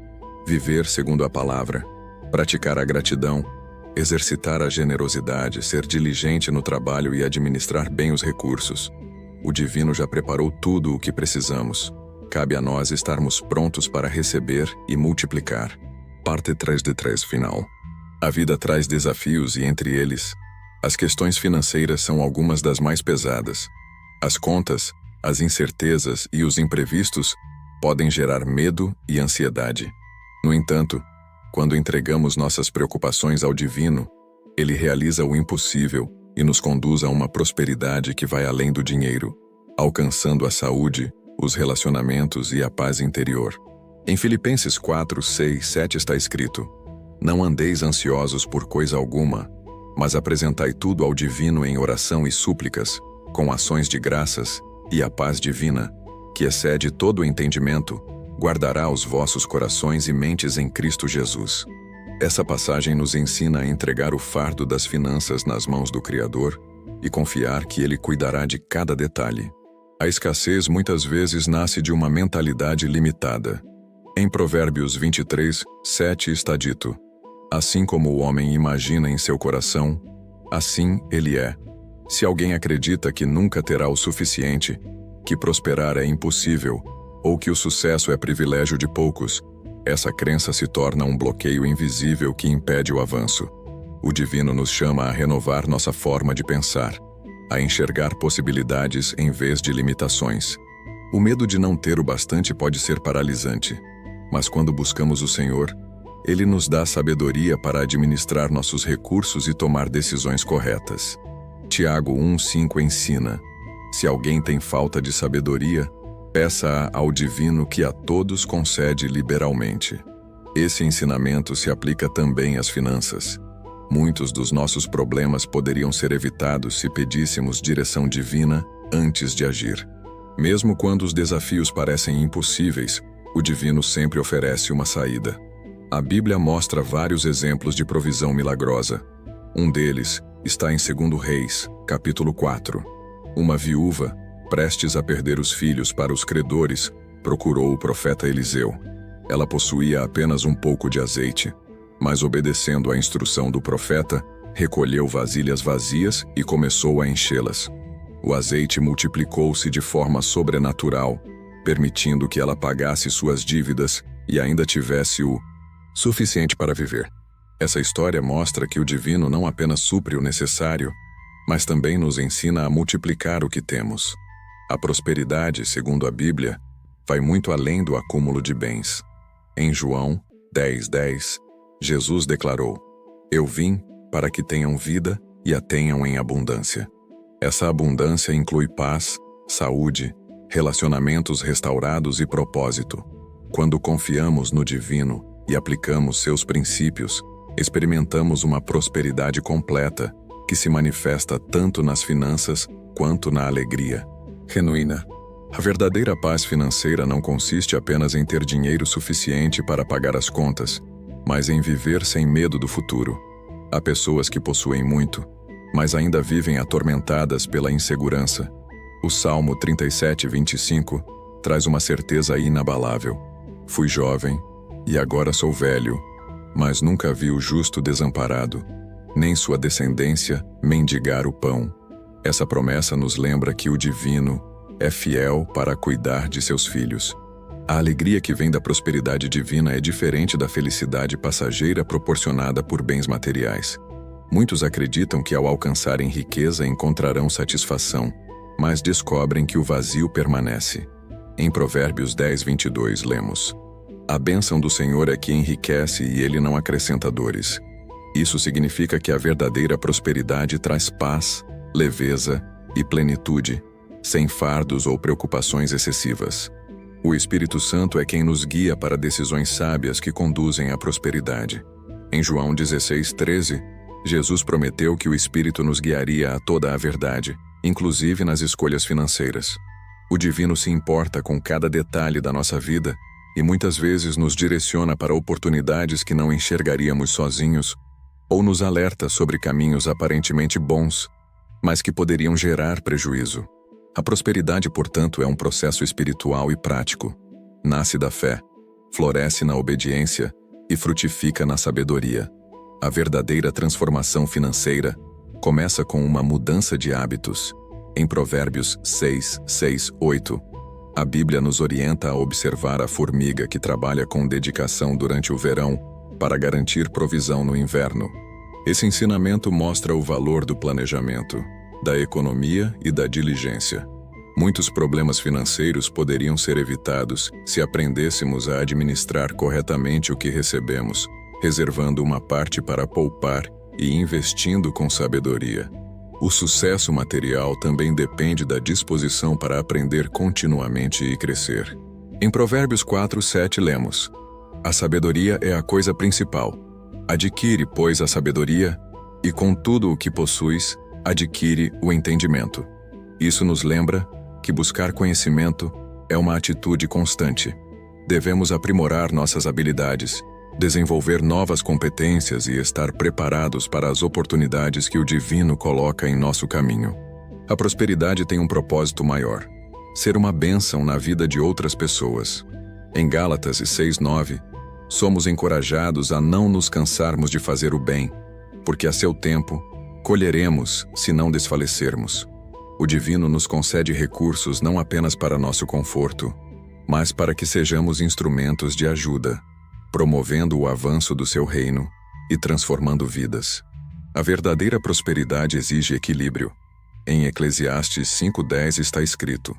viver segundo a palavra, praticar a gratidão, exercitar a generosidade, ser diligente no trabalho e administrar bem os recursos. O divino já preparou tudo o que precisamos. Cabe a nós estarmos prontos para receber e multiplicar. Parte 3 de 3 final. A vida traz desafios e, entre eles, as questões financeiras são algumas das mais pesadas. As contas, as incertezas e os imprevistos podem gerar medo e ansiedade. No entanto, quando entregamos nossas preocupações ao divino, Ele realiza o impossível e nos conduz a uma prosperidade que vai além do dinheiro, alcançando a saúde, os relacionamentos e a paz interior. Em Filipenses 4:6-7 está escrito: "Não andeis ansiosos por coisa alguma, mas apresentai tudo ao divino em oração e súplicas, com ações de graças, e a paz divina, que excede todo o entendimento, guardará os vossos corações e mentes em Cristo Jesus." Essa passagem nos ensina a entregar o fardo das finanças nas mãos do Criador e confiar que Ele cuidará de cada detalhe. A escassez muitas vezes nasce de uma mentalidade limitada. Em Provérbios 23:7 está dito: "Assim como o homem imagina em seu coração, assim ele é." Se alguém acredita que nunca terá o suficiente, que prosperar é impossível, ou que o sucesso é privilégio de poucos, essa crença se torna um bloqueio invisível que impede o avanço. O divino nos chama a renovar nossa forma de pensar. a enxergar possibilidades em vez de limitações. O medo de não ter o bastante pode ser paralisante, mas quando buscamos o Senhor, Ele nos dá sabedoria para administrar nossos recursos e tomar decisões corretas. Tiago 1:5 ensina: se alguém tem falta de sabedoria, peça-a ao Divino que a todos concede liberalmente. Esse ensinamento se aplica também às finanças. Muitos dos nossos problemas poderiam ser evitados se pedíssemos direção divina antes de agir. Mesmo quando os desafios parecem impossíveis, o Divino sempre oferece uma saída. A Bíblia mostra vários exemplos de provisão milagrosa. Um deles está em 2 Reis, capítulo 4. Uma viúva, prestes a perder os filhos para os credores, procurou o profeta Eliseu. Ela possuía apenas um pouco de azeite, mas obedecendo à instrução do profeta, recolheu vasilhas vazias e começou a enchê-las. O azeite multiplicou-se de forma sobrenatural, permitindo que ela pagasse suas dívidas e ainda tivesse o suficiente para viver. Essa história mostra que o Divino não apenas supre o necessário, mas também nos ensina a multiplicar o que temos. A prosperidade, segundo a Bíblia, vai muito além do acúmulo de bens. Em João 10:10, Jesus declarou: "Eu vim para que tenham vida e a tenham em abundância." Essa abundância inclui paz, saúde, relacionamentos restaurados e propósito. Quando confiamos no Divino e aplicamos seus princípios, experimentamos uma prosperidade completa que se manifesta tanto nas finanças quanto na alegria genuína. A verdadeira paz financeira não consiste apenas em ter dinheiro suficiente para pagar as contas, mas em viver sem medo do futuro. Há pessoas que possuem muito, mas ainda vivem atormentadas pela insegurança. O Salmo 37:25 traz uma certeza inabalável: "Fui jovem, e agora sou velho, mas nunca vi o justo desamparado, nem sua descendência mendigar o pão." Essa promessa nos lembra que o Divino é fiel para cuidar de seus filhos. A alegria que vem da prosperidade divina é diferente da felicidade passageira proporcionada por bens materiais. Muitos acreditam que ao alcançarem riqueza encontrarão satisfação, mas descobrem que o vazio permanece. Em Provérbios 10:22 lemos: "A bênção do Senhor é que enriquece e Ele não acrescenta dores." Isso significa que a verdadeira prosperidade traz paz, leveza e plenitude, sem fardos ou preocupações excessivas. O Espírito Santo é quem nos guia para decisões sábias que conduzem à prosperidade. Em João 16:13, Jesus prometeu que o Espírito nos guiaria a toda a verdade, inclusive nas escolhas financeiras. O Divino se importa com cada detalhe da nossa vida e muitas vezes nos direciona para oportunidades que não enxergaríamos sozinhos, ou nos alerta sobre caminhos aparentemente bons, mas que poderiam gerar prejuízo. A prosperidade, portanto, é um processo espiritual e prático. Nasce da fé, floresce na obediência e frutifica na sabedoria. A verdadeira transformação financeira começa com uma mudança de hábitos. Em Provérbios 6:6-8, a Bíblia nos orienta a observar a formiga que trabalha com dedicação durante o verão para garantir provisão no inverno. Esse ensinamento mostra o valor do planejamento, da economia e da diligência. Muitos problemas financeiros poderiam ser evitados se aprendêssemos a administrar corretamente o que recebemos, reservando uma parte para poupar e investindo com sabedoria. O sucesso material também depende da disposição para aprender continuamente e crescer. Em Provérbios 4:7 lemos: "A sabedoria é a coisa principal. Adquire, pois, a sabedoria, e com tudo o que possuis, adquire o entendimento." Isso nos lembra que buscar conhecimento é uma atitude constante. Devemos aprimorar nossas habilidades, desenvolver novas competências e estar preparados para as oportunidades que o Divino coloca em nosso caminho. A prosperidade tem um propósito maior: ser uma bênção na vida de outras pessoas. Em Gálatas 6:9, somos encorajados a não nos cansarmos de fazer o bem, porque a seu tempo colheremos se não desfalecermos. O Divino nos concede recursos não apenas para nosso conforto, mas para que sejamos instrumentos de ajuda, promovendo o avanço do seu reino e transformando vidas. A verdadeira prosperidade exige equilíbrio. Em Eclesiastes 5:10 está escrito: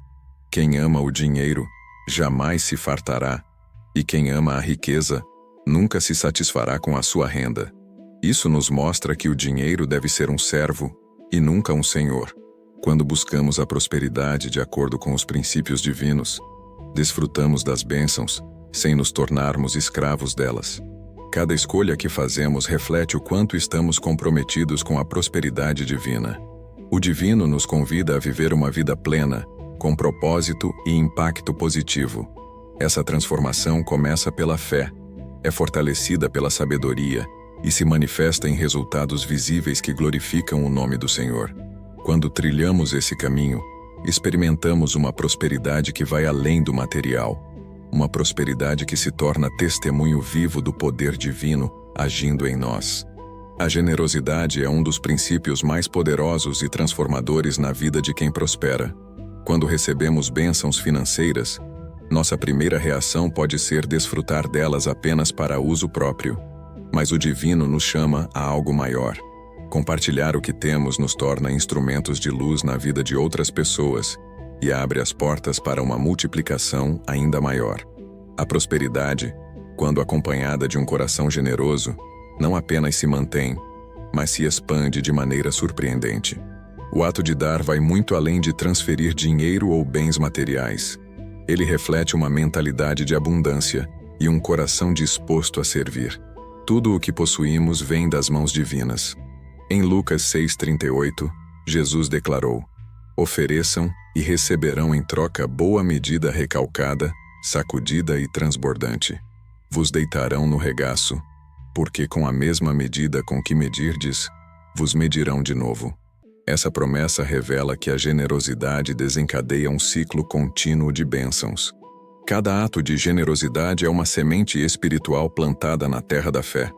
quem ama o dinheiro jamais se fartará, e quem ama a riqueza nunca se satisfará com a sua renda. Isso nos mostra que o dinheiro deve ser um servo e nunca um senhor. Quando buscamos a prosperidade de acordo com os princípios divinos, desfrutamos das bênçãos sem nos tornarmos escravos delas. Cada escolha que fazemos reflete o quanto estamos comprometidos com a prosperidade divina. O divino nos convida a viver uma vida plena, com propósito e impacto positivo. Essa transformação começa pela fé, é fortalecida pela sabedoria e se manifesta em resultados visíveis que glorificam o nome do Senhor. Quando trilhamos esse caminho, experimentamos uma prosperidade que vai além do material, uma prosperidade que se torna testemunho vivo do poder divino agindo em nós. A generosidade é um dos princípios mais poderosos e transformadores na vida de quem prospera. Quando recebemos bênçãos financeiras, nossa primeira reação pode ser desfrutar delas apenas para uso próprio. Mas o divino nos chama a algo maior. Compartilhar o que temos nos torna instrumentos de luz na vida de outras pessoas e abre as portas para uma multiplicação ainda maior. A prosperidade, quando acompanhada de um coração generoso, não apenas se mantém, mas se expande de maneira surpreendente. O ato de dar vai muito além de transferir dinheiro ou bens materiais. Ele reflete uma mentalidade de abundância e um coração disposto a servir. Tudo o que possuímos vem das mãos divinas. Em Lucas 6:38, Jesus declarou: ofereçam e receberão em troca boa medida recalcada, sacudida e transbordante. Vos deitarão no regaço, porque com a mesma medida com que medirdes, vos medirão de novo. Essa promessa revela que a generosidade desencadeia um ciclo contínuo de bênçãos. Cada ato de generosidade é uma semente espiritual plantada na terra da fé.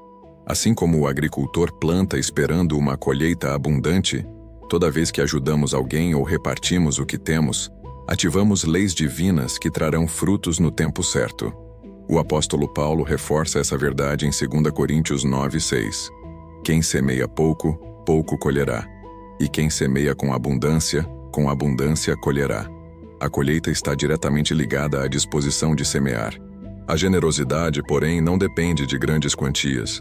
Assim como o agricultor planta esperando uma colheita abundante, toda vez que ajudamos alguém ou repartimos o que temos, ativamos leis divinas que trarão frutos no tempo certo. O apóstolo Paulo reforça essa verdade em 2 Coríntios 9:6. Quem semeia pouco, pouco colherá. E quem semeia com abundância colherá. A colheita está diretamente ligada à disposição de semear. A generosidade, porém, não depende de grandes quantias.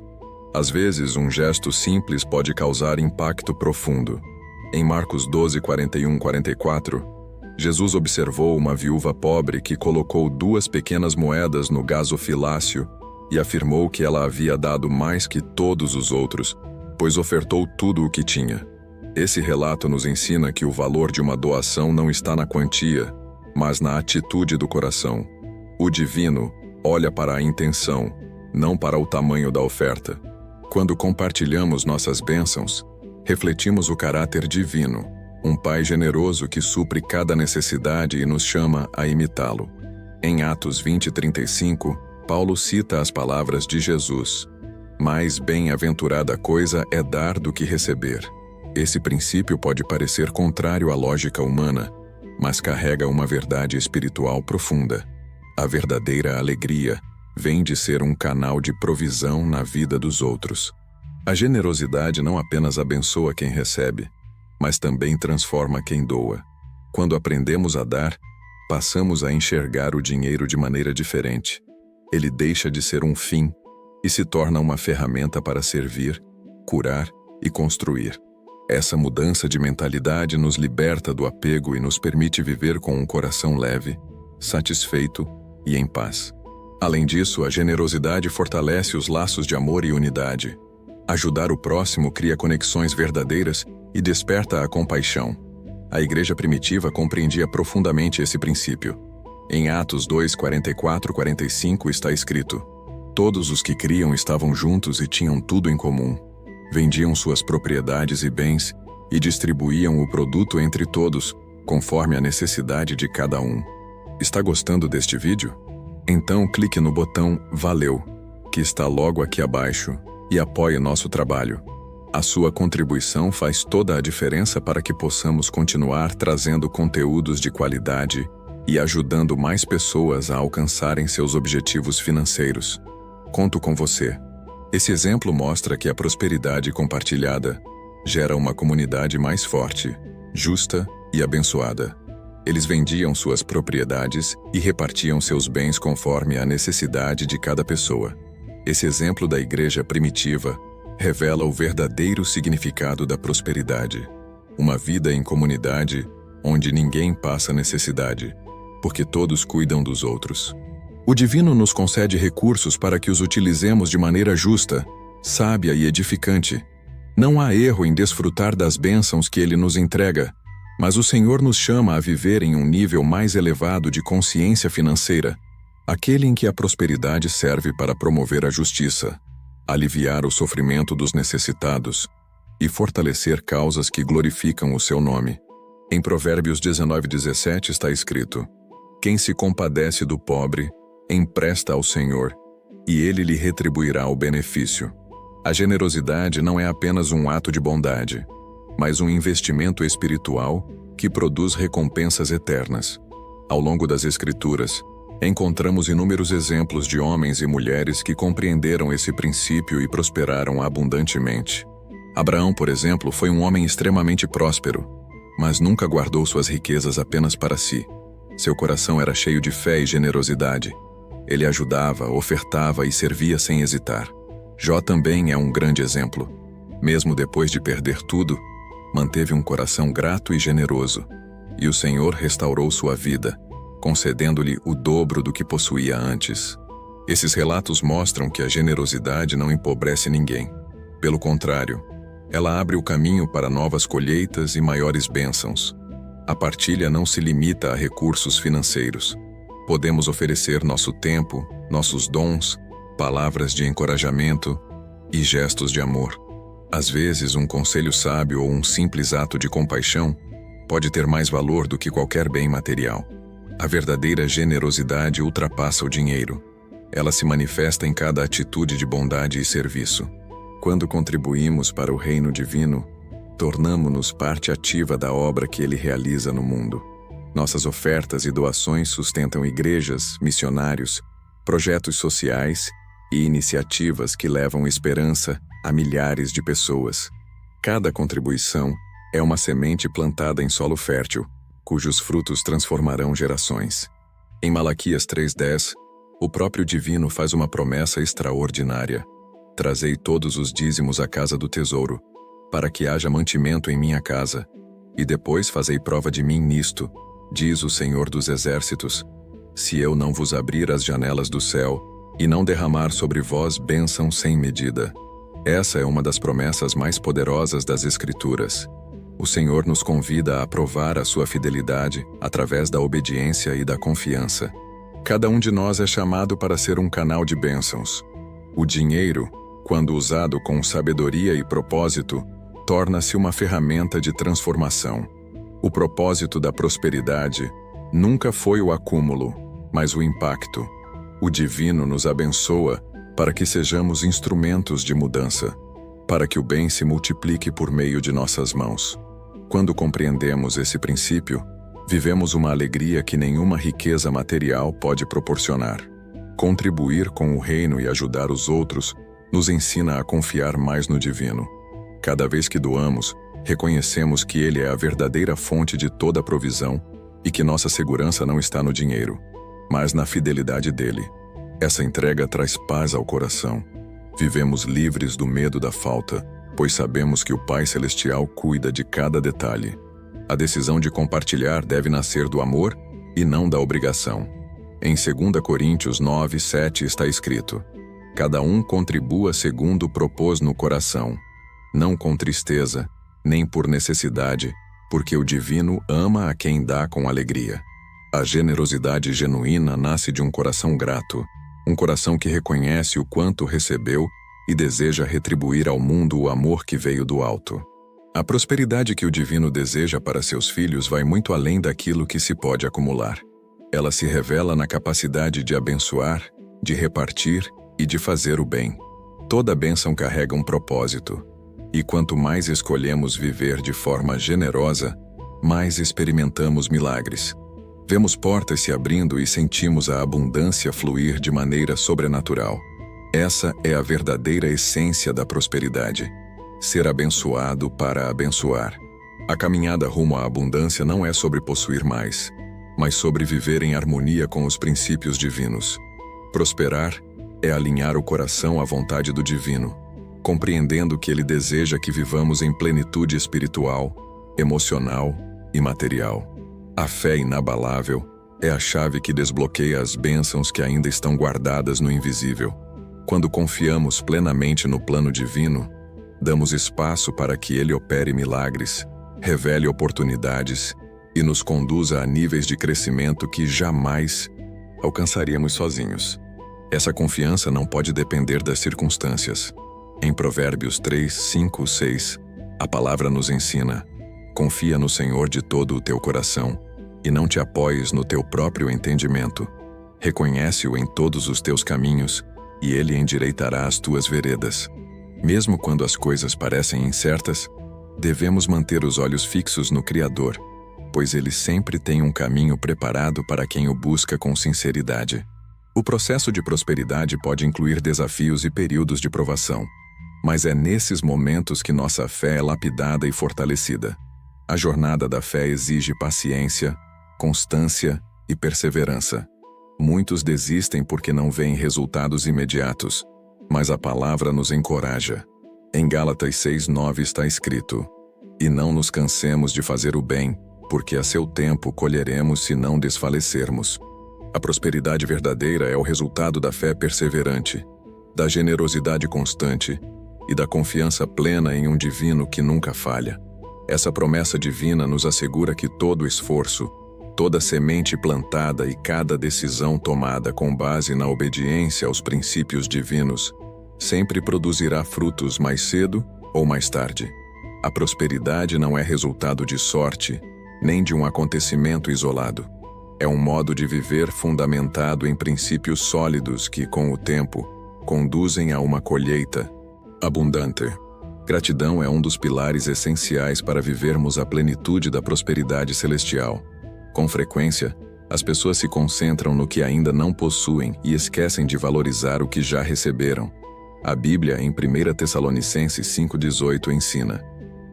Às vezes, um gesto simples pode causar impacto profundo. Em Marcos 12:41-44, Jesus observou uma viúva pobre que colocou 2 pequenas moedas no gasofilácio e afirmou que ela havia dado mais que todos os outros, pois ofertou tudo o que tinha. Esse relato nos ensina que o valor de uma doação não está na quantia, mas na atitude do coração. O divino olha para a intenção, não para o tamanho da oferta. Quando compartilhamos nossas bênçãos, refletimos o caráter divino, um Pai generoso que supre cada necessidade e nos chama a imitá-lo. Em Atos 20:35, Paulo cita as palavras de Jesus: mais bem-aventurada coisa é dar do que receber. Esse princípio pode parecer contrário à lógica humana, mas carrega uma verdade espiritual profunda. A verdadeira alegria vem de ser um canal de provisão na vida dos outros. A generosidade não apenas abençoa quem recebe, mas também transforma quem doa. Quando aprendemos a dar, passamos a enxergar o dinheiro de maneira diferente. Ele deixa de ser um fim e se torna uma ferramenta para servir, curar e construir. Essa mudança de mentalidade nos liberta do apego e nos permite viver com um coração leve, satisfeito e em paz. Além disso, a generosidade fortalece os laços de amor e unidade. Ajudar o próximo cria conexões verdadeiras e desperta a compaixão. A igreja primitiva compreendia profundamente esse princípio. Em Atos 2:44-45 está escrito: todos os que criam estavam juntos e tinham tudo em comum. Vendiam suas propriedades e bens e distribuíam o produto entre todos, conforme a necessidade de cada um. Está gostando deste vídeo? Então clique no botão Valeu, que está logo aqui abaixo, e apoie nosso trabalho. A sua contribuição faz toda a diferença para que possamos continuar trazendo conteúdos de qualidade e ajudando mais pessoas a alcançarem seus objetivos financeiros. Conto com você. Esse exemplo mostra que a prosperidade compartilhada gera uma comunidade mais forte justa e abençoada. Eles vendiam suas propriedades e repartiam seus bens conforme a necessidade de cada pessoa. Esse exemplo da igreja primitiva revela o verdadeiro significado da prosperidade. Uma vida em comunidade onde ninguém passa necessidade, porque todos cuidam dos outros. O divino nos concede recursos para que os utilizemos de maneira justa, sábia e edificante. Não há erro em desfrutar das bênçãos que ele nos entrega, mas o Senhor nos chama a viver em um nível mais elevado de consciência financeira, aquele em que a prosperidade serve para promover a justiça, aliviar o sofrimento dos necessitados e fortalecer causas que glorificam o seu nome. Em Provérbios 19:17 está escrito: quem se compadece do pobre, empresta ao Senhor, e ele lhe retribuirá o benefício. A generosidade não é apenas um ato de bondade, mas um investimento espiritual que produz recompensas eternas. Ao longo das Escrituras, encontramos inúmeros exemplos de homens e mulheres que compreenderam esse princípio e prosperaram abundantemente. Abraão, por exemplo, foi um homem extremamente próspero, mas nunca guardou suas riquezas apenas para si. Seu coração era cheio de fé e generosidade. Ele ajudava, ofertava e servia sem hesitar. Jó também é um grande exemplo. Mesmo depois de perder tudo, manteve um coração grato e generoso, e o Senhor restaurou sua vida, concedendo-lhe o dobro do que possuía antes. Esses relatos mostram que a generosidade não empobrece ninguém. Pelo contrário, ela abre o caminho para novas colheitas e maiores bênçãos. A partilha não se limita a recursos financeiros. Podemos oferecer nosso tempo, nossos dons, palavras de encorajamento e gestos de amor. Às vezes, um conselho sábio ou um simples ato de compaixão pode ter mais valor do que qualquer bem material. A verdadeira generosidade ultrapassa o dinheiro. Ela se manifesta em cada atitude de bondade e serviço. Quando contribuímos para o reino divino, tornamo-nos parte ativa da obra que ele realiza no mundo. Nossas ofertas e doações sustentam igrejas, missionários, projetos sociais e iniciativas que levam esperança a milhares de pessoas. Cada contribuição é uma semente plantada em solo fértil, cujos frutos transformarão gerações. Em Malaquias 3:10, o próprio Divino faz uma promessa extraordinária: trazei todos os dízimos à casa do tesouro, para que haja mantimento em minha casa, e depois fazei prova de mim nisto, diz o Senhor dos Exércitos, se eu não vos abrir as janelas do céu, e não derramar sobre vós bênção sem medida. Essa é uma das promessas mais poderosas das Escrituras. O Senhor nos convida a provar a sua fidelidade através da obediência e da confiança. Cada um de nós é chamado para ser um canal de bênçãos. O dinheiro, quando usado com sabedoria e propósito, torna-se uma ferramenta de transformação. O propósito da prosperidade nunca foi o acúmulo, mas o impacto. O divino nos abençoa para que sejamos instrumentos de mudança, para que o bem se multiplique por meio de nossas mãos. Quando compreendemos esse princípio, vivemos uma alegria que nenhuma riqueza material pode proporcionar. Contribuir com o reino e ajudar os outros nos ensina a confiar mais no divino. Cada vez que doamos, reconhecemos que ele é a verdadeira fonte de toda provisão e que nossa segurança não está no dinheiro, mas na fidelidade dele. Essa entrega traz paz ao coração. Vivemos livres do medo da falta, pois sabemos que o Pai Celestial cuida de cada detalhe. A decisão de compartilhar deve nascer do amor e não da obrigação. Em 2 Coríntios 9:7 está escrito: cada um contribua segundo propôs no coração, não com tristeza, nem por necessidade, porque o divino ama a quem dá com alegria. A generosidade genuína nasce de um coração grato, um coração que reconhece o quanto recebeu e deseja retribuir ao mundo o amor que veio do alto. A prosperidade que o divino deseja para seus filhos vai muito além daquilo que se pode acumular. Ela se revela na capacidade de abençoar, de repartir e de fazer o bem. Toda bênção carrega um propósito, e quanto mais escolhemos viver de forma generosa, mais experimentamos milagres. Vemos portas se abrindo e sentimos a abundância fluir de maneira sobrenatural. Essa é a verdadeira essência da prosperidade: ser abençoado para abençoar. A caminhada rumo à abundância não é sobre possuir mais, mas sobre viver em harmonia com os princípios divinos. Prosperar é alinhar o coração à vontade do divino, compreendendo que ele deseja que vivamos em plenitude espiritual, emocional e material. A fé inabalável é a chave que desbloqueia as bênçãos que ainda estão guardadas no invisível. Quando confiamos plenamente no plano divino, damos espaço para que ele opere milagres, revele oportunidades e nos conduza a níveis de crescimento que jamais alcançaríamos sozinhos. Essa confiança não pode depender das circunstâncias. Em Provérbios 3, 5, 6, a palavra nos ensina: confia no Senhor de todo o teu coração e não te apoies no teu próprio entendimento. Reconhece-o em todos os teus caminhos e ele endireitará as tuas veredas. Mesmo quando as coisas parecem incertas, devemos manter os olhos fixos no Criador, pois ele sempre tem um caminho preparado para quem o busca com sinceridade. O processo de prosperidade pode incluir desafios e períodos de provação, mas é nesses momentos que nossa fé é lapidada e fortalecida. A jornada da fé exige paciência, constância e perseverança. Muitos desistem porque não veem resultados imediatos, mas a palavra nos encoraja. Em Gálatas 6:9 está escrito: e não nos cansemos de fazer o bem, porque a seu tempo colheremos se não desfalecermos. A prosperidade verdadeira é o resultado da fé perseverante, da generosidade constante e da confiança plena em um divino que nunca falha. Essa promessa divina nos assegura que todo esforço, toda semente plantada e cada decisão tomada com base na obediência aos princípios divinos sempre produzirá frutos mais cedo ou mais tarde. A prosperidade não é resultado de sorte, nem de um acontecimento isolado. É um modo de viver fundamentado em princípios sólidos que, com o tempo, conduzem a uma colheita abundante. Gratidão é um dos pilares essenciais para vivermos a plenitude da prosperidade celestial. Com frequência, as pessoas se concentram no que ainda não possuem e esquecem de valorizar o que já receberam. A Bíblia, em 1 Tessalonicenses 5,18, ensina: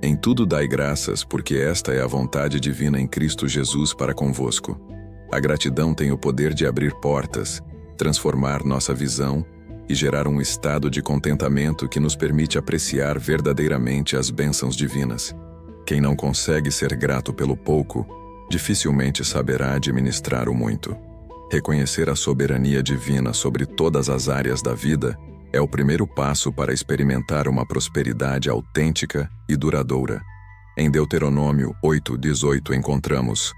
em tudo dai graças, porque esta é a vontade divina em Cristo Jesus para convosco. A gratidão tem o poder de abrir portas, transformar nossa visão e gerar um estado de contentamento que nos permite apreciar verdadeiramente as bênçãos divinas. Quem não consegue ser grato pelo pouco, dificilmente saberá administrar o muito. Reconhecer a soberania divina sobre todas as áreas da vida é o primeiro passo para experimentar uma prosperidade autêntica e duradoura. Em Deuteronômio 8:18 encontramos: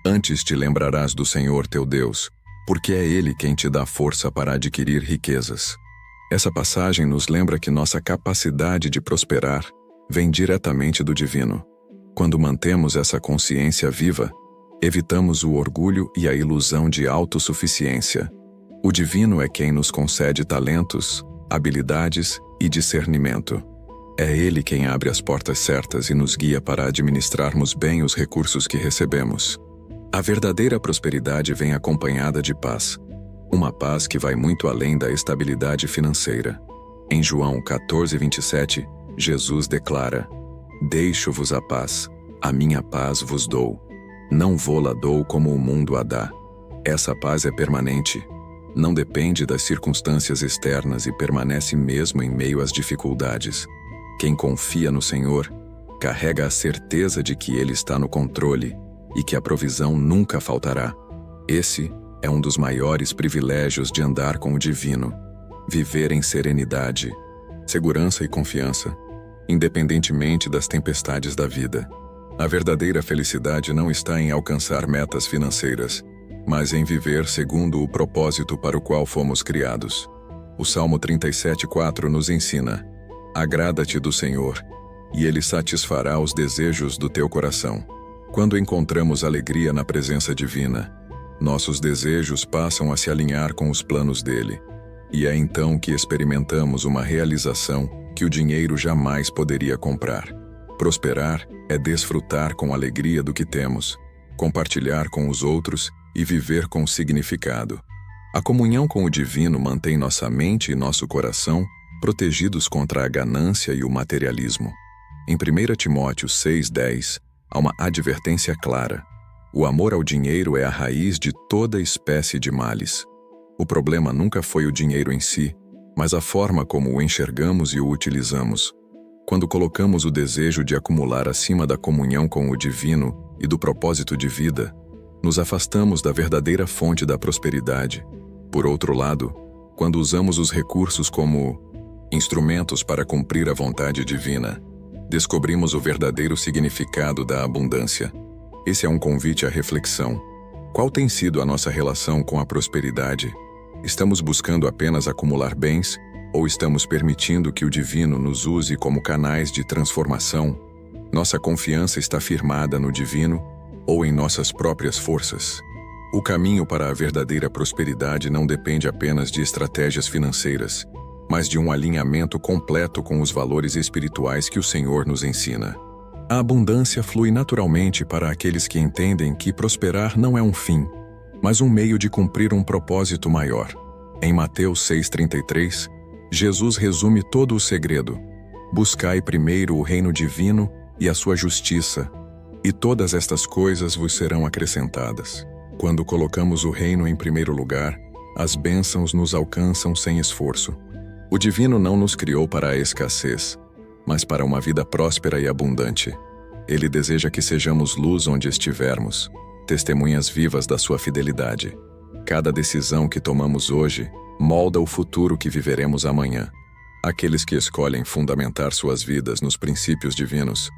antes te lembrarás do Senhor teu Deus, porque é Ele quem te dá força para adquirir riquezas. Essa passagem nos lembra que nossa capacidade de prosperar vem diretamente do divino. Quando mantemos essa consciência viva, evitamos o orgulho e a ilusão de autossuficiência. O divino é quem nos concede talentos, habilidades e discernimento. É Ele quem abre as portas certas e nos guia para administrarmos bem os recursos que recebemos. A verdadeira prosperidade vem acompanhada de paz. Uma paz que vai muito além da estabilidade financeira. Em João 14:27, Jesus declara: deixo-vos a paz, a minha paz vos dou. Não vô-la dou como o mundo a dá. Essa paz é permanente. Não depende das circunstâncias externas e permanece mesmo em meio às dificuldades. Quem confia no Senhor, carrega a certeza de que Ele está no controle e que a provisão nunca faltará. Esse é um dos maiores privilégios de andar com o divino. Viver em serenidade, segurança e confiança, independentemente das tempestades da vida. A verdadeira felicidade não está em alcançar metas financeiras, mas em viver segundo o propósito para o qual fomos criados. O Salmo 37:4 nos ensina: agrada-te do Senhor, e Ele satisfará os desejos do teu coração. Quando encontramos alegria na presença divina, nossos desejos passam a se alinhar com os planos dele, e é então que experimentamos uma realização que o dinheiro jamais poderia comprar. Prosperar é desfrutar com alegria do que temos, compartilhar com os outros e viver com significado. A comunhão com o divino mantém nossa mente e nosso coração protegidos contra a ganância e o materialismo. Em 1 Timóteo 6:10, há uma advertência clara. O amor ao dinheiro é a raiz de toda espécie de males. O problema nunca foi o dinheiro em si, mas a forma como o enxergamos e o utilizamos. Quando colocamos o desejo de acumular acima da comunhão com o divino e do propósito de vida, nos afastamos da verdadeira fonte da prosperidade. Por outro lado, quando usamos os recursos como instrumentos para cumprir a vontade divina, descobrimos o verdadeiro significado da abundância. Esse é um convite à reflexão. Qual tem sido a nossa relação com a prosperidade? Estamos buscando apenas acumular bens ou estamos permitindo que o divino nos use como canais de transformação? Nossa confiança está firmada no divino ou em nossas próprias forças? O caminho para a verdadeira prosperidade não depende apenas de estratégias financeiras, mas de um alinhamento completo com os valores espirituais que o Senhor nos ensina. A abundância flui naturalmente para aqueles que entendem que prosperar não é um fim, mas um meio de cumprir um propósito maior. Em Mateus 6,33, Jesus resume todo o segredo. Buscai primeiro o reino divino e a sua justiça, e todas estas coisas vos serão acrescentadas. Quando colocamos o reino em primeiro lugar, as bênçãos nos alcançam sem esforço. O divino não nos criou para a escassez, mas para uma vida próspera e abundante. Ele deseja que sejamos luz onde estivermos, testemunhas vivas da sua fidelidade. Cada decisão que tomamos hoje molda o futuro que viveremos amanhã. Aqueles que escolhem fundamentar suas vidas nos princípios divinos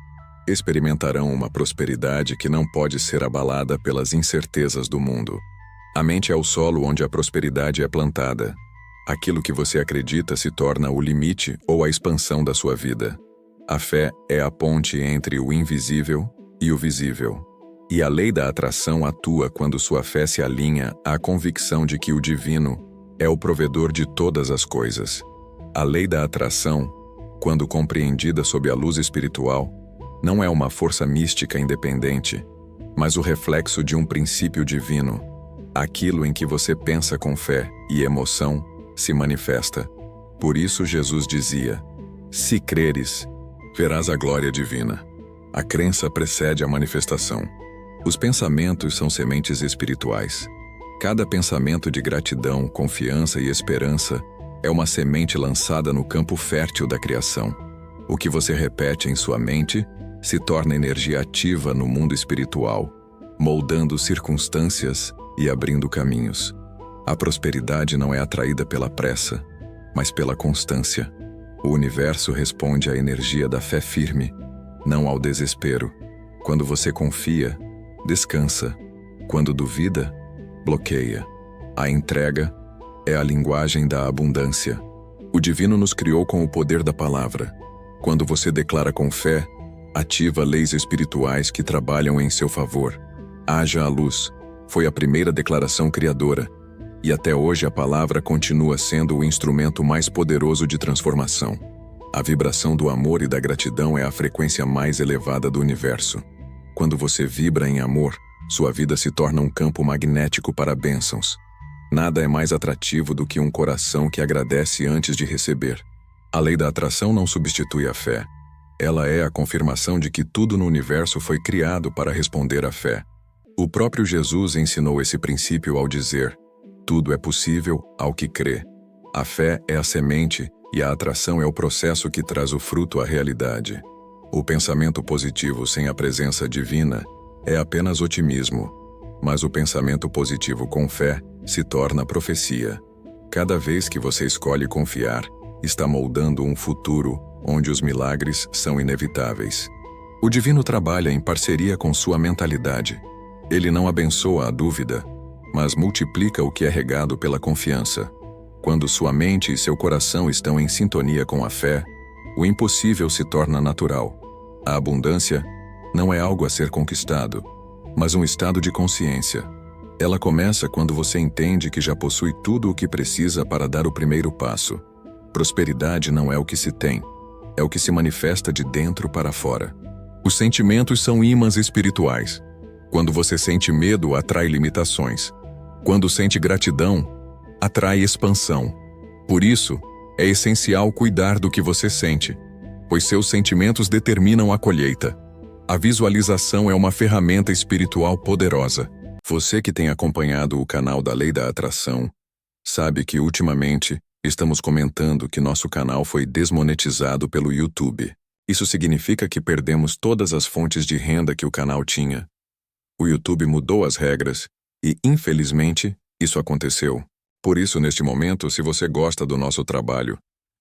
experimentarão uma prosperidade que não pode ser abalada pelas incertezas do mundo. A mente é o solo onde a prosperidade é plantada. Aquilo que você acredita se torna o limite ou a expansão da sua vida. A fé é a ponte entre o invisível e o visível. E a lei da atração atua quando sua fé se alinha à convicção de que o divino é o provedor de todas as coisas. A lei da atração, quando compreendida sob a luz espiritual, não é uma força mística independente, mas o reflexo de um princípio divino. Aquilo em que você pensa com fé e emoção se manifesta. Por isso Jesus dizia: se creres, verás a glória divina. A crença precede a manifestação. Os pensamentos são sementes espirituais. Cada pensamento de gratidão, confiança e esperança é uma semente lançada no campo fértil da criação. O que você repete em sua mente se torna energia ativa no mundo espiritual, moldando circunstâncias e abrindo caminhos. A prosperidade não é atraída pela pressa, mas pela constância. O universo responde à energia da fé firme, não ao desespero. Quando você confia, descansa. Quando duvida, bloqueia. A entrega é a linguagem da abundância. O divino nos criou com o poder da palavra. Quando você declara com fé, ativa leis espirituais que trabalham em seu favor. Haja a luz foi a primeira declaração criadora, e até hoje a palavra continua sendo o instrumento mais poderoso de transformação. A vibração do amor e da gratidão é a frequência mais elevada do universo. Quando você vibra em amor, sua vida se torna um campo magnético para bênçãos. Nada é mais atrativo do que um coração que agradece antes de receber. A lei da atração não substitui a fé. Ela é a confirmação de que tudo no universo foi criado para responder à fé. O próprio Jesus ensinou esse princípio ao dizer: tudo é possível ao que crê. A fé é a semente e a atração é o processo que traz o fruto à realidade. O pensamento positivo sem a presença divina é apenas otimismo, mas o pensamento positivo com fé se torna profecia. Cada vez que você escolhe confiar, está moldando um futuro onde os milagres são inevitáveis. O divino trabalha em parceria com sua mentalidade. Ele não abençoa a dúvida, mas multiplica o que é regado pela confiança. Quando sua mente e seu coração estão em sintonia com a fé, o impossível se torna natural. A abundância não é algo a ser conquistado, mas um estado de consciência. Ela começa quando você entende que já possui tudo o que precisa para dar o primeiro passo. Prosperidade não é o que se tem, é o que se manifesta de dentro para fora. Os sentimentos são ímãs espirituais. Quando você sente medo, atrai limitações. Quando sente gratidão, atrai expansão. Por isso, é essencial cuidar do que você sente, pois seus sentimentos determinam a colheita. A visualização é uma ferramenta espiritual poderosa. Você que tem acompanhado o canal da Lei da Atração, sabe que ultimamente estamos comentando que nosso canal foi desmonetizado pelo YouTube. Isso significa que perdemos todas as fontes de renda que o canal tinha. O YouTube mudou as regras e, infelizmente, isso aconteceu. Por isso, neste momento, se você gosta do nosso trabalho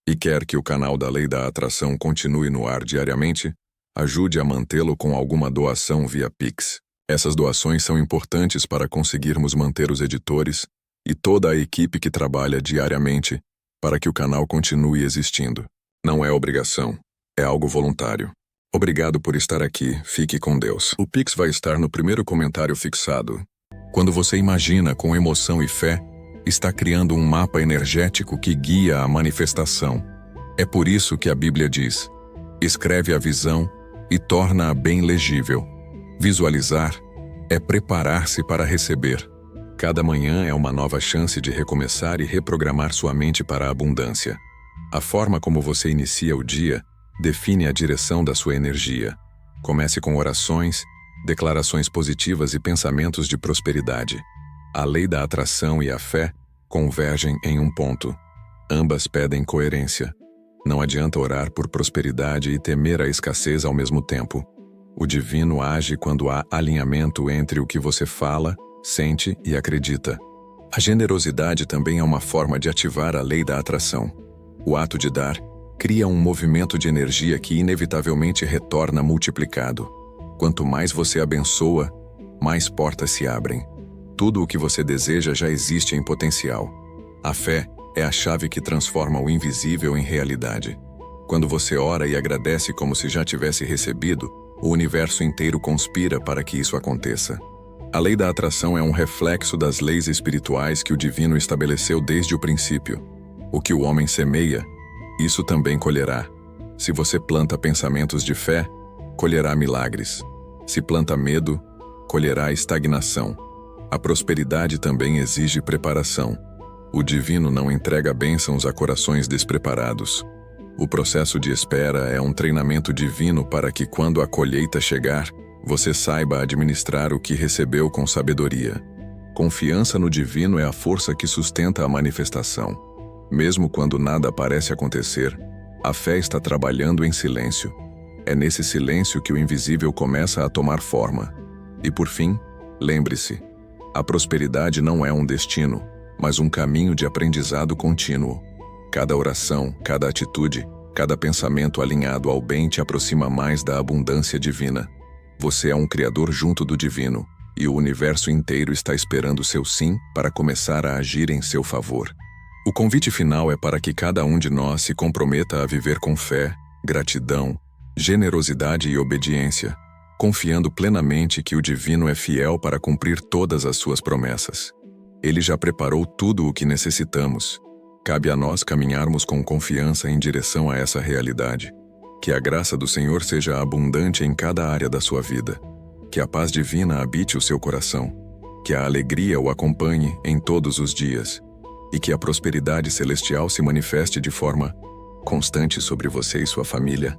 e quer que o canal da Lei da Atração continue no ar diariamente, ajude a mantê-lo com alguma doação via Pix. Essas doações são importantes para conseguirmos manter os editores e toda a equipe que trabalha diariamente para que o canal continue existindo. Não é obrigação, é algo voluntário. Obrigado por estar aqui, fique com Deus. O Pix vai estar no primeiro comentário fixado. Quando você imagina com emoção e fé, está criando um mapa energético que guia a manifestação. É por isso que a Bíblia diz: escreve a visão e torna-a bem legível. Visualizar é preparar-se para receber. Cada manhã é uma nova chance de recomeçar e reprogramar sua mente para a abundância. A forma como você inicia o dia define a direção da sua energia. Comece com orações, declarações positivas e pensamentos de prosperidade. A lei da atração e a fé convergem em um ponto. Ambas pedem coerência. Não adianta orar por prosperidade e temer a escassez ao mesmo tempo. O divino age quando há alinhamento entre o que você fala, sente e acredita. A generosidade também é uma forma de ativar a lei da atração. O ato de dar cria um movimento de energia que inevitavelmente retorna multiplicado. Quanto mais você abençoa, mais portas se abrem. Tudo o que você deseja já existe em potencial. A fé é a chave que transforma o invisível em realidade. Quando você ora e agradece como se já tivesse recebido, o universo inteiro conspira para que isso aconteça. A lei da atração é um reflexo das leis espirituais que o divino estabeleceu desde o princípio. O que o homem semeia, isso também colherá. Se você planta pensamentos de fé, colherá milagres. Se planta medo, colherá estagnação. A prosperidade também exige preparação. O divino não entrega bênçãos a corações despreparados. O processo de espera é um treinamento divino para que, quando a colheita chegar, você saiba administrar o que recebeu com sabedoria. Confiança no divino é a força que sustenta a manifestação. Mesmo quando nada parece acontecer, a fé está trabalhando em silêncio. É nesse silêncio que o invisível começa a tomar forma. E por fim, lembre-se, a prosperidade não é um destino, mas um caminho de aprendizado contínuo. Cada oração, cada atitude, cada pensamento alinhado ao bem te aproxima mais da abundância divina. Você é um criador junto do divino, e o universo inteiro está esperando seu sim para começar a agir em seu favor. O convite final é para que cada um de nós se comprometa a viver com fé, gratidão, generosidade e obediência, confiando plenamente que o divino é fiel para cumprir todas as suas promessas. Ele já preparou tudo o que necessitamos. Cabe a nós caminharmos com confiança em direção a essa realidade. Que a graça do Senhor seja abundante em cada área da sua vida. Que a paz divina habite o seu coração. Que a alegria o acompanhe em todos os dias. E que a prosperidade celestial se manifeste de forma constante sobre você e sua família.